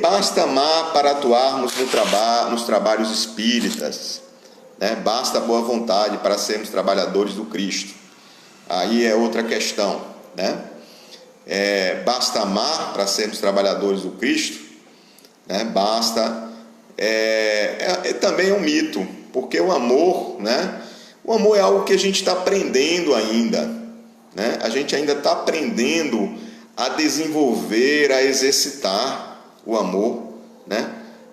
Basta amar para atuarmos nos trabalhos espíritas, né? Basta boa vontade para sermos trabalhadores do Cristo. Aí é outra questão, né? Basta amar para sermos trabalhadores do Cristo, né? Basta também é um mito, porque o amor, né? O amor é algo que a gente está aprendendo ainda, né? A gente ainda está aprendendo a desenvolver, a exercitar o amor, né?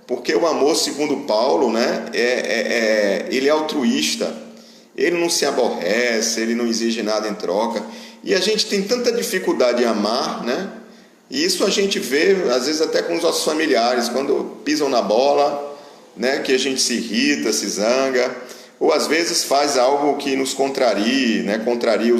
Porque o amor, segundo Paulo, né? Ele é altruísta, ele não se aborrece, ele não exige nada em troca. E a gente tem tanta dificuldade em amar, né? E isso a gente vê, às vezes, até com os nossos familiares, quando pisam na bola, né? Que a gente se irrita, se zanga, ou às vezes faz algo que nos contrarie, né? Contraria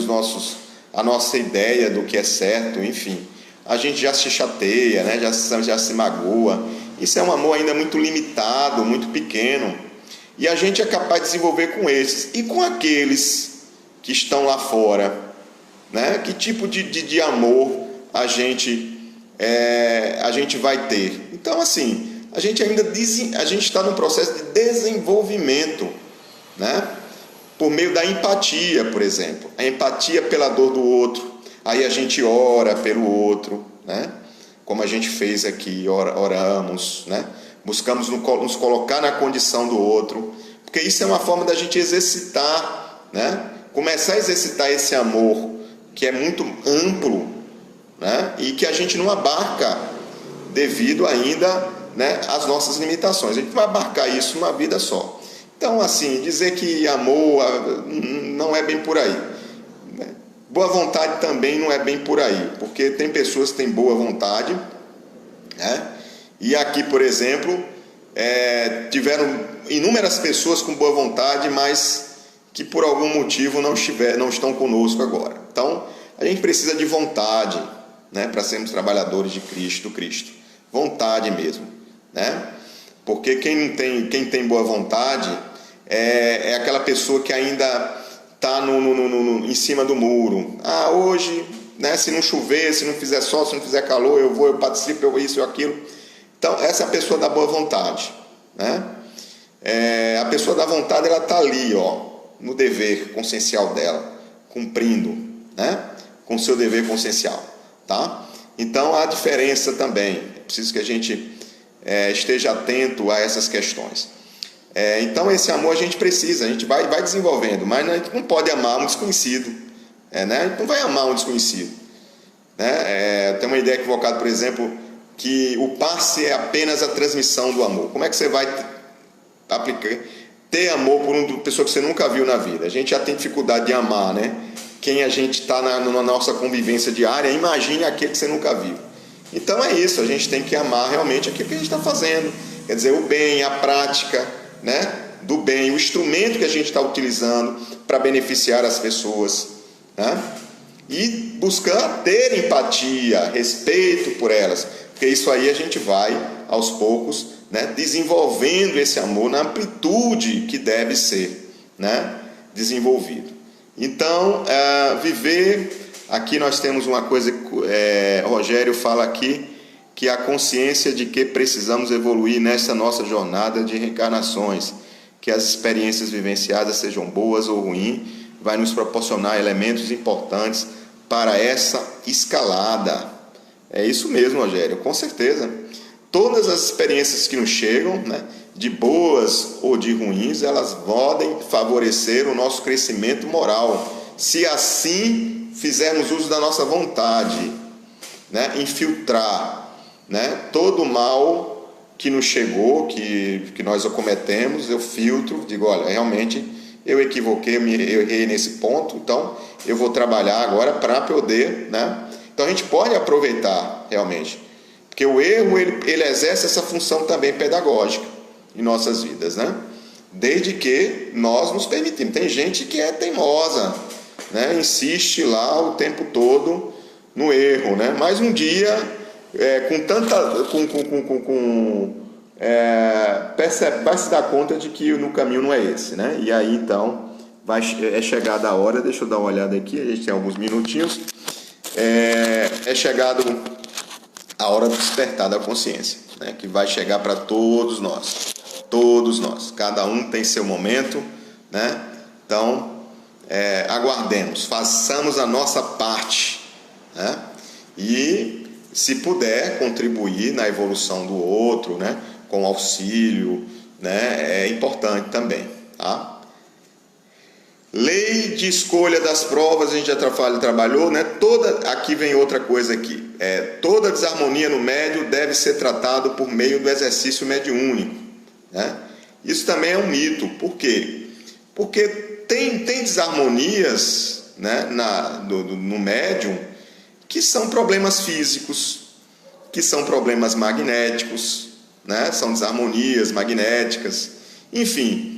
a nossa ideia do que é certo, enfim. A gente já se chateia, né? Já se magoa. Isso é um amor ainda muito limitado, muito pequeno. E a gente é capaz de desenvolver com esses. E com aqueles que estão lá fora, né? Que tipo de amor a gente vai ter? Então, assim, a gente está num processo de desenvolvimento, né? Por meio da empatia, por exemplo. A empatia pela dor do outro. Aí a gente ora pelo outro, né? Como a gente fez aqui, oramos, né? Buscamos nos colocar na condição do outro, porque isso é uma forma da gente exercitar, né? Começar a exercitar esse amor que é muito amplo, né? E que a gente não abarca devido ainda, né, às nossas limitações. A gente vai abarcar isso uma vida só. Então, assim, dizer que amor não é bem por aí, né? Boa vontade também não é bem por aí, porque tem pessoas que têm boa vontade, né? E aqui, por exemplo, tiveram inúmeras pessoas com boa vontade, mas que por algum motivo não estão conosco agora. Então, a gente precisa de vontade, né, para sermos trabalhadores de Cristo, vontade mesmo, né? Porque quem tem boa vontade é aquela pessoa que ainda está em cima do muro. Hoje, né, se não chover, se não fizer sol, se não fizer calor, eu participo, eu isso, eu aquilo. Então, essa é a pessoa da boa vontade, né? A pessoa da vontade, ela está ali, no dever consciencial dela, cumprindo, né, com o seu dever consciencial, tá? Então, há diferença também. É preciso que a gente esteja atento a essas questões. Então, esse amor a gente precisa, a gente vai desenvolvendo, mas a gente não pode amar um desconhecido, né? A gente não vai amar um desconhecido, né? Tem uma ideia equivocada, por exemplo, que o passe é apenas a transmissão do amor. Como é que você vai ter amor por uma pessoa que você nunca viu na vida? A gente já tem dificuldade de amar, né? Quem a gente está na nossa convivência diária, imagine aquele que você nunca viu. Então é isso, a gente tem que amar realmente aquilo que a gente está fazendo. Quer dizer, o bem, a prática, né, do bem, o instrumento que a gente está utilizando para beneficiar as pessoas, né? E buscar ter empatia, respeito por elas, porque isso aí a gente vai, aos poucos, né, desenvolvendo esse amor na amplitude que deve ser, né, desenvolvido. Então, viver, aqui nós temos uma coisa, Rogério fala aqui, que a consciência de que precisamos evoluir nessa nossa jornada de reencarnações, que as experiências vivenciadas sejam boas ou ruins, vai nos proporcionar elementos importantes para essa escalada. É isso mesmo, Rogério, com certeza. Todas as experiências que nos chegam, né, de boas ou de ruins, elas podem favorecer o nosso crescimento moral, se assim fizermos uso da nossa vontade, né, infiltrar, né, todo o mal que nos chegou, que nós cometemos, eu filtro, digo, olha, realmente eu equivoquei, eu errei nesse ponto, então eu vou trabalhar agora para poder, né? Então a gente pode aproveitar realmente, porque o erro ele exerce essa função também pedagógica em nossas vidas, né? Desde que nós nos permitimos. Tem gente que é teimosa, né? Insiste lá o tempo todo no erro, né? Mas um dia, vai se dar conta de que no caminho não é esse, né? E aí então é chegada a hora, deixa eu dar uma olhada aqui, a gente tem alguns minutinhos, é chegado a hora do despertar da consciência, né? Que vai chegar para todos nós, cada um tem seu momento, né? Então aguardemos, façamos a nossa parte, né? E se puder contribuir na evolução do outro, né? Com auxílio, né? É importante também, tá? Lei de escolha das provas, a gente já trabalhou, né? Aqui vem outra coisa aqui. Toda desarmonia no médium deve ser tratado por meio do exercício mediúnico, né? Isso também é um mito. Por quê? Porque tem desarmonias, né, no médium, que são problemas físicos, que são problemas magnéticos, né? São desarmonias magnéticas, enfim,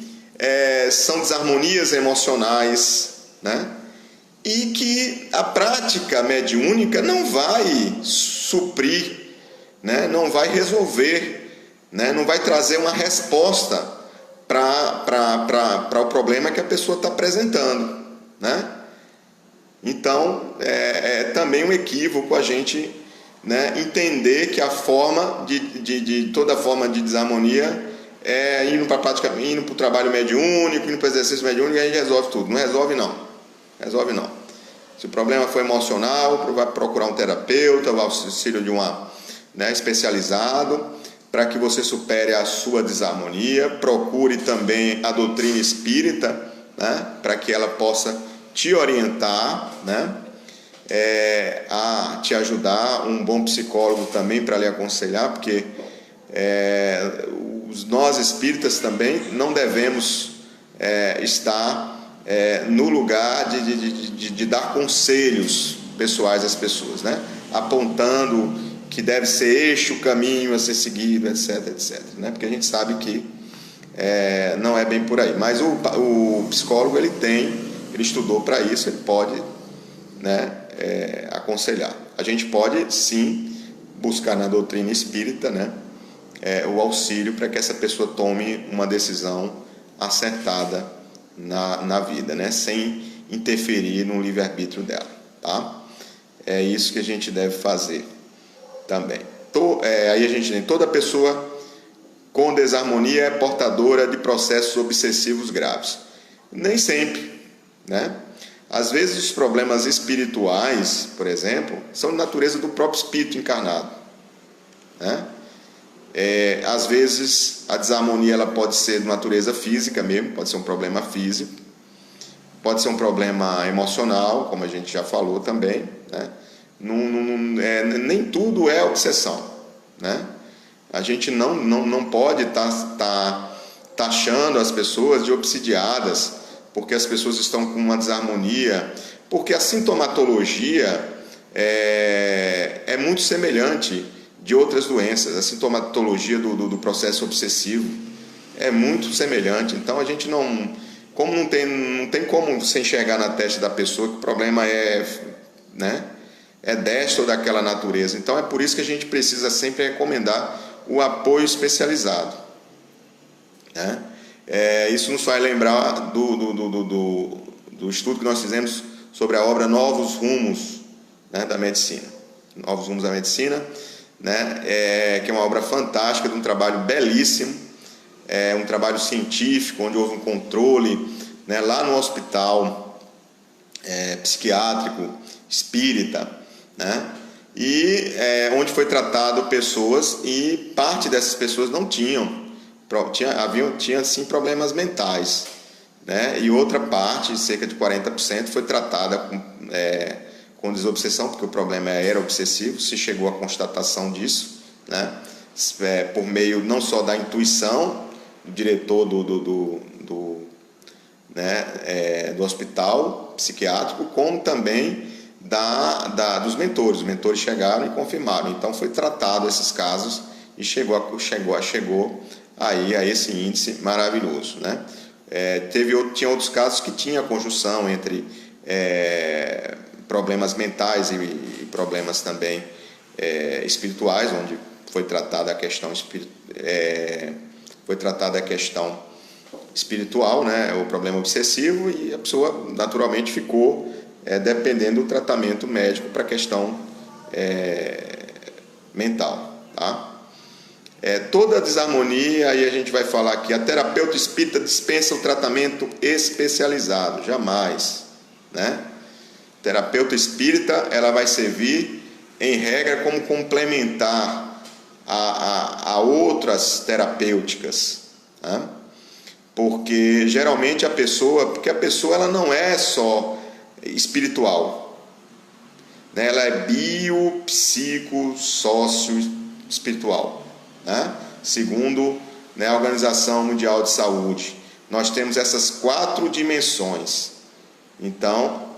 são desarmonias emocionais, né? E que a prática mediúnica não vai suprir, né? Não vai resolver, né? Não vai trazer uma resposta para o problema que a pessoa está apresentando, né? Então, também um equívoco a gente, né, entender que a forma toda forma de desarmonia indo para a prática, indo para o trabalho mediúnico, indo para o exercício mediúnico, a gente resolve tudo. Não resolve não. Se o problema for emocional, vai procurar um terapeuta, o auxílio de especializado, para que você supere a sua desarmonia. Procure também a doutrina espírita, né, para que ela possa te orientar, né, a te ajudar. Um bom psicólogo também para lhe aconselhar, porque nós espíritas também não devemos estar no lugar de dar conselhos pessoais às pessoas, né, apontando que deve ser este o caminho a ser seguido, etc, né? Porque a gente sabe que não é bem por aí. Mas o psicólogo ele estudou para isso, ele pode, né, aconselhar. A gente pode sim buscar na doutrina espírita, né, o auxílio para que essa pessoa tome uma decisão acertada na vida, né, sem interferir no livre-arbítrio dela, tá? É isso que a gente deve fazer também. Aí a gente tem: toda pessoa com desarmonia é portadora de processos obsessivos graves. Nem sempre, né? Às vezes os problemas espirituais, por exemplo, são de natureza do próprio espírito encarnado, né? Às vezes a desarmonia ela pode ser de natureza física mesmo, pode ser um problema físico, pode ser um problema emocional, como a gente já falou também, né? Nem tudo é obsessão, né? A gente não pode estar taxando as pessoas de obsidiadas porque as pessoas estão com uma desarmonia, porque a sintomatologia é muito semelhante de outras doenças. A sintomatologia do processo obsessivo é muito semelhante. Então a gente não tem como se enxergar na testa da pessoa que o problema né, desta ou daquela natureza. Então é por isso que a gente precisa sempre recomendar o apoio especializado, né? Isso nos faz lembrar do estudo que nós fizemos sobre a obra Novos Rumos, né, da Medicina. Novos Rumos da Medicina, né, que é uma obra fantástica, de um trabalho belíssimo, um trabalho científico, onde houve um controle, né, lá no hospital psiquiátrico espírita, né, e onde foi tratado pessoas, e parte dessas pessoas não tinham sim problemas mentais, né, e outra parte, cerca de 40%, foi tratada com desobsessão, porque o problema era obsessivo. Se chegou à constatação disso, né, por meio não só da intuição do diretor do hospital psiquiátrico, como também dos mentores. Os mentores chegaram e confirmaram. Então foi tratado esses casos e chegou aí a esse índice maravilhoso, né? Tinha outros casos que tinha conjunção entre problemas mentais e problemas também espirituais, onde foi tratada a questão espiritual, né? O problema obsessivo, e a pessoa naturalmente ficou dependendo do tratamento médico para a questão mental, tá? Toda desarmonia, aí a gente vai falar aqui, a terapeuta espírita dispensa o tratamento especializado, jamais, né? Terapeuta espírita, ela vai servir, em regra, como complementar a outras terapêuticas, né? Porque geralmente a pessoa ela não é só espiritual, né? Ela é bio, psico, sócio espiritual, né? Segundo, né, a Organização Mundial de Saúde, nós temos essas 4 dimensões. Então,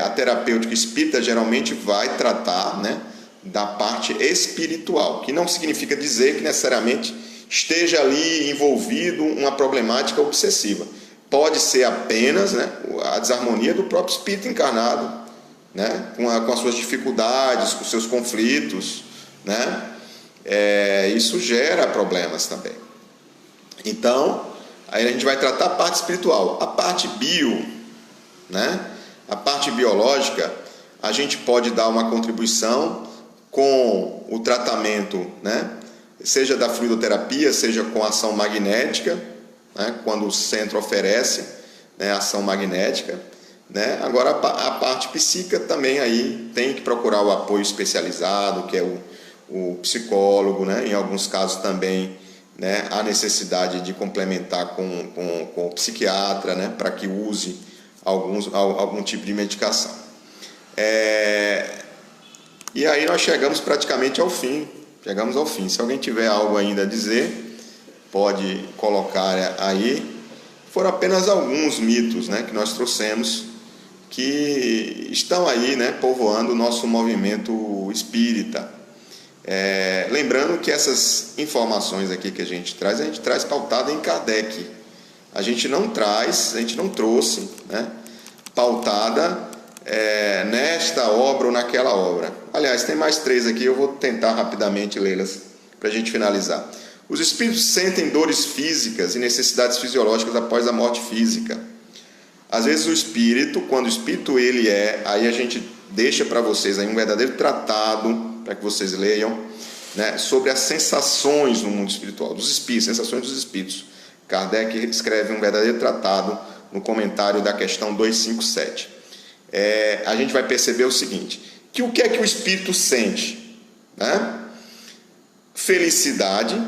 a terapêutica espírita geralmente vai tratar, né, da parte espiritual, que não significa dizer que necessariamente esteja ali envolvido uma problemática obsessiva. Pode ser apenas, né, a desarmonia do próprio espírito encarnado, né, com as suas dificuldades, com os seus conflitos, né? Isso gera problemas também. Então, aí a gente vai tratar a parte espiritual. A parte bio, né? A parte biológica, a gente pode dar uma contribuição com o tratamento, né? Seja da fluidoterapia, seja com ação magnética, né? Quando o centro oferece, né, ação magnética, né? Agora a parte psíquica também aí tem que procurar o apoio especializado, que é o psicólogo, né? Em alguns casos também, né, há necessidade de complementar com o psiquiatra, né, para que use algum tipo de medicação. E aí nós chegamos praticamente ao fim. Se alguém tiver algo ainda a dizer, pode colocar aí. Foram apenas alguns mitos, né, que nós trouxemos, que estão aí, né, povoando o nosso movimento espírita. Lembrando que essas informações aqui que a gente traz pautada em Kardec. A gente não trouxe, né, pautada nesta obra ou naquela obra. Aliás, tem mais 3 aqui, eu vou tentar rapidamente lê-las para a gente finalizar. Os espíritos sentem dores físicas e necessidades fisiológicas após a morte física. Às vezes o espírito, quando o espírito aí a gente deixa para vocês aí um verdadeiro tratado, para que vocês leiam, né, sobre as sensações no mundo espiritual, dos espíritos, sensações dos espíritos. Kardec escreve um verdadeiro tratado no comentário da questão 257. A gente vai perceber o seguinte, que o que é que o espírito sente, né? Felicidade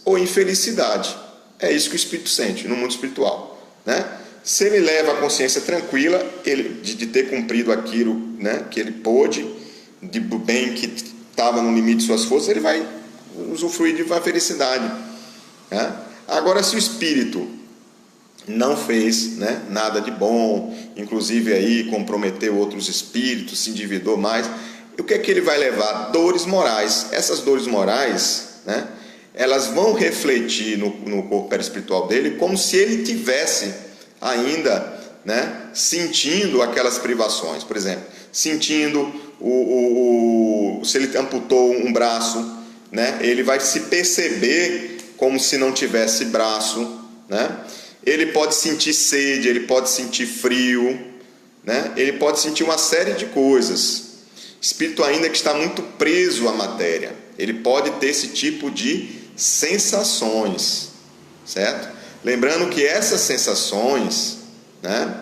ou infelicidade. É isso que o espírito sente no mundo espiritual, né? Se ele leva a consciência tranquila de ter cumprido aquilo, né, que ele pôde, de bem que estava no limite de suas forças, ele vai usufruir de uma felicidade, né? Agora, se o espírito não fez, né, nada de bom, inclusive aí comprometeu outros espíritos, se endividou mais, o que é que ele vai levar? Dores morais. Essas dores morais, né, elas vão refletir no corpo perispiritual dele como se ele tivesse ainda, né, sentindo aquelas privações. Por exemplo, sentindo se ele amputou um braço, né, ele vai se perceber como se não tivesse braço, né? Ele pode sentir sede, ele pode sentir frio, né? Ele pode sentir uma série de coisas. Espírito ainda que está muito preso à matéria, ele pode ter esse tipo de sensações, certo? Lembrando que essas sensações, né,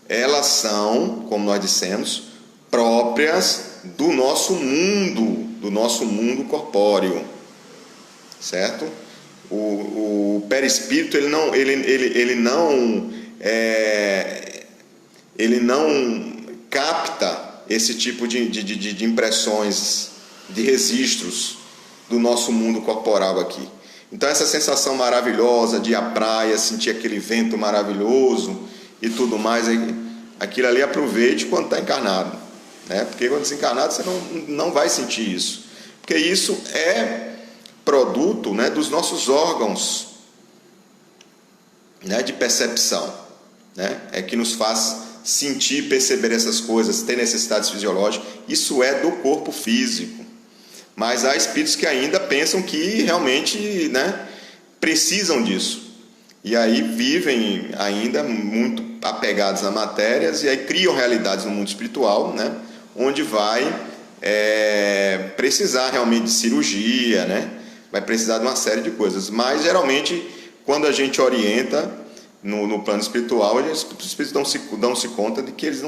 elas são, como nós dissemos, próprias do nosso mundo corpóreo, certo? O perispírito ele não capta esse tipo de impressões, de registros, do nosso mundo corporal aqui. Então essa sensação maravilhosa de ir à praia, sentir aquele vento maravilhoso e tudo mais, aquilo ali aproveite quando está encarnado, né? Porque quando desencarnado você não vai sentir isso, porque isso é produto, né, dos nossos órgãos, né, de percepção, né? É que nos faz sentir, perceber essas coisas, ter necessidades fisiológicas. Isso é do corpo físico. Mas há espíritos que ainda pensam que realmente, né, precisam disso. E aí vivem ainda muito apegados a matérias e aí criam realidades no mundo espiritual, né, onde vai precisar realmente de cirurgia, né, vai precisar de uma série de coisas. Mas geralmente, quando a gente orienta no plano espiritual, os espíritos dão-se conta de que eles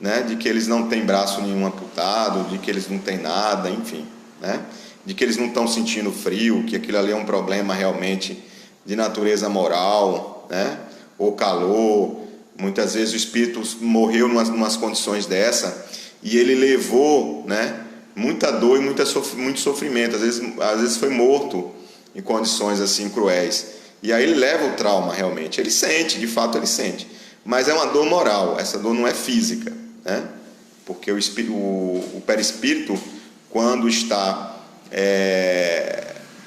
né, de que eles não têm braço nenhum amputado, de que eles não têm nada, enfim, né, de que eles não estão sentindo frio, que aquilo ali é um problema realmente de natureza moral, né, ou calor. Muitas vezes o espírito morreu em umas condições dessa e ele levou, né, muita dor e muito sofrimento, às vezes foi morto em condições assim cruéis, e aí ele leva o trauma realmente, ele sente, de fato ele sente, mas é uma dor moral, essa dor não é física, né? Porque o perispírito, quando está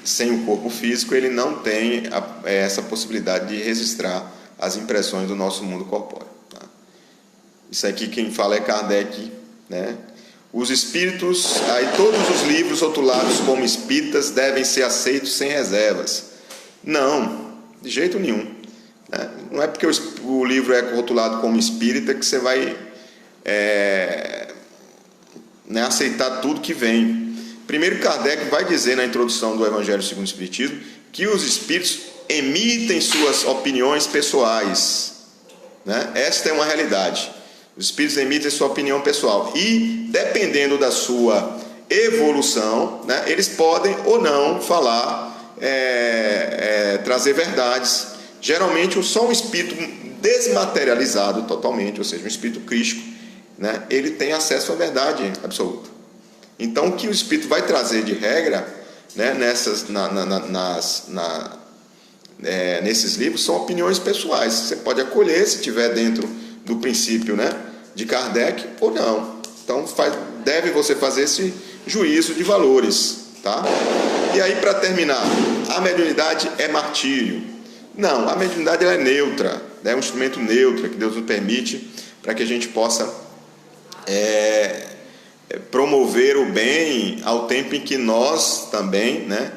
sem o corpo físico, ele não tem essa possibilidade de registrar as impressões do nosso mundo corpóreo, tá? Isso aqui quem fala é Kardec, né? Os espíritos, aí todos os livros rotulados como espíritas devem ser aceitos sem reservas. Não, de jeito nenhum, né? Não é porque o livro é rotulado como espírita que você vai né, aceitar tudo que vem. Primeiro, Kardec vai dizer na introdução do Evangelho segundo o Espiritismo que os espíritos emitem suas opiniões pessoais, né? Esta é uma realidade. Os espíritos emitem sua opinião pessoal e, dependendo da sua evolução, né, eles podem ou não falar, trazer verdades. Geralmente, só um espírito desmaterializado totalmente, ou seja, um espírito crístico, né, ele tem acesso à verdade absoluta. Então, o que o espírito vai trazer de regra, né, nesses livros são opiniões pessoais. Você pode acolher se estiver dentro do princípio, né, de Kardec ou não. Então deve você fazer esse juízo de valores, tá? E aí, para terminar, a mediunidade é martírio? Não, a mediunidade ela é neutra, é um instrumento neutro que Deus nos permite para que a gente possa promover o bem ao tempo em que nós também, né,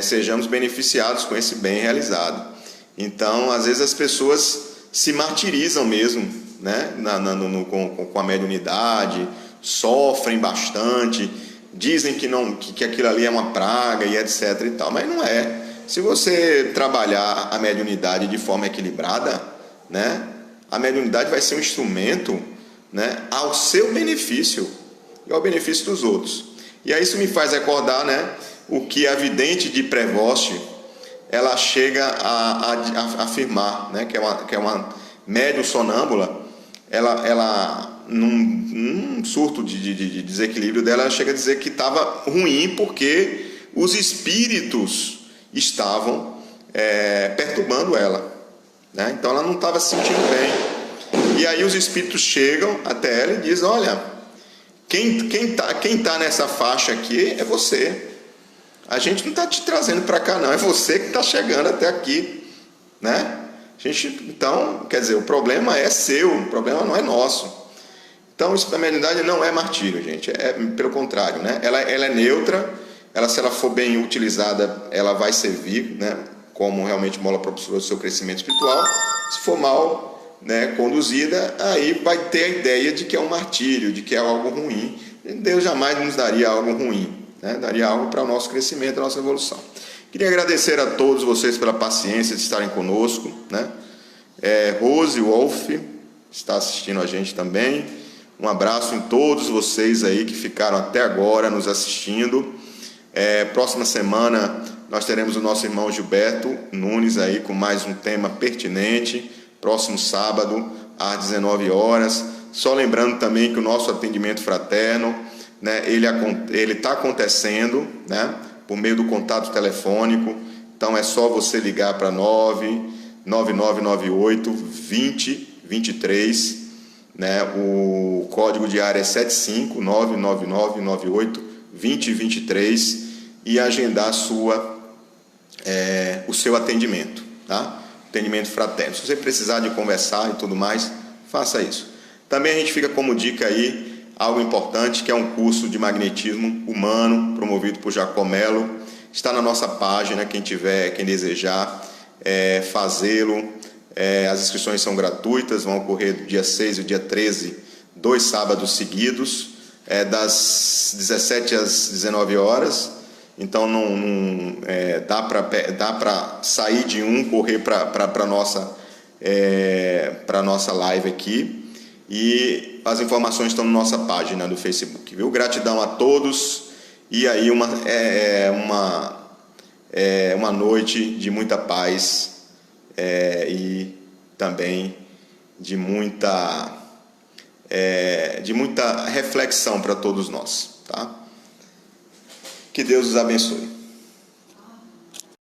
sejamos beneficiados com esse bem realizado. Então, às vezes as pessoas se martirizam mesmo, né, com a mediunidade, sofrem bastante, dizem que aquilo ali é uma praga e etc e tal, mas não é. Se você trabalhar a mediunidade de forma equilibrada, né, a mediunidade vai ser um instrumento, né, ao seu benefício e ao benefício dos outros. E aí isso me faz recordar, né, o que a vidente de Prevost ela chega a afirmar, né, que é uma médium sonâmbula. Ela num surto de desequilíbrio dela, ela chega a dizer que estava ruim porque os espíritos estavam perturbando ela, né? Então ela não estava se sentindo bem. E aí os espíritos chegam até ela e dizem: olha, quem tá nessa faixa aqui é você. A gente não está te trazendo para cá, não. É você que está chegando até aqui, né? Então, quer dizer, o problema é seu, o problema não é nosso. Então, isso da mediunidade não é martírio, gente. Pelo contrário, né? Ela é neutra. Se ela for bem utilizada, ela vai servir, né, como realmente mola propulsora do seu crescimento espiritual. Se for mal, né, conduzida, aí vai ter a ideia de que é um martírio, de que é algo ruim. Deus jamais nos daria algo ruim, né? Daria algo para o nosso crescimento, a nossa evolução. Queria agradecer a todos vocês pela paciência de estarem conosco, né? Rose Wolf está assistindo a gente também. Um abraço em todos vocês aí que ficaram até agora nos assistindo. Próxima semana nós teremos o nosso irmão Gilberto Nunes aí com mais um tema pertinente. Próximo sábado às 19 horas. Só lembrando também que o nosso atendimento fraterno né, ele está acontecendo, né, por meio do contato telefônico. Então é só você ligar para 99998 2023, né, o código de área é 75 99998 2023 e agendar o seu atendimento, tá? Atendimento fraterno. Se você precisar de conversar e tudo mais, faça isso. Também a gente fica como dica aí algo importante, que é um curso de magnetismo humano promovido por Jacó Mello. Está na nossa página, quem desejar fazê-lo. As inscrições são gratuitas, vão ocorrer do dia 6 e o dia 13, 2 sábados seguidos, das 17 às 19 horas. Então dá para sair de correr para a nossa live aqui. E as informações estão na nossa página do Facebook, viu? Gratidão a todos, e aí uma noite de muita paz e também de muita reflexão para todos nós, tá? Que Deus os abençoe.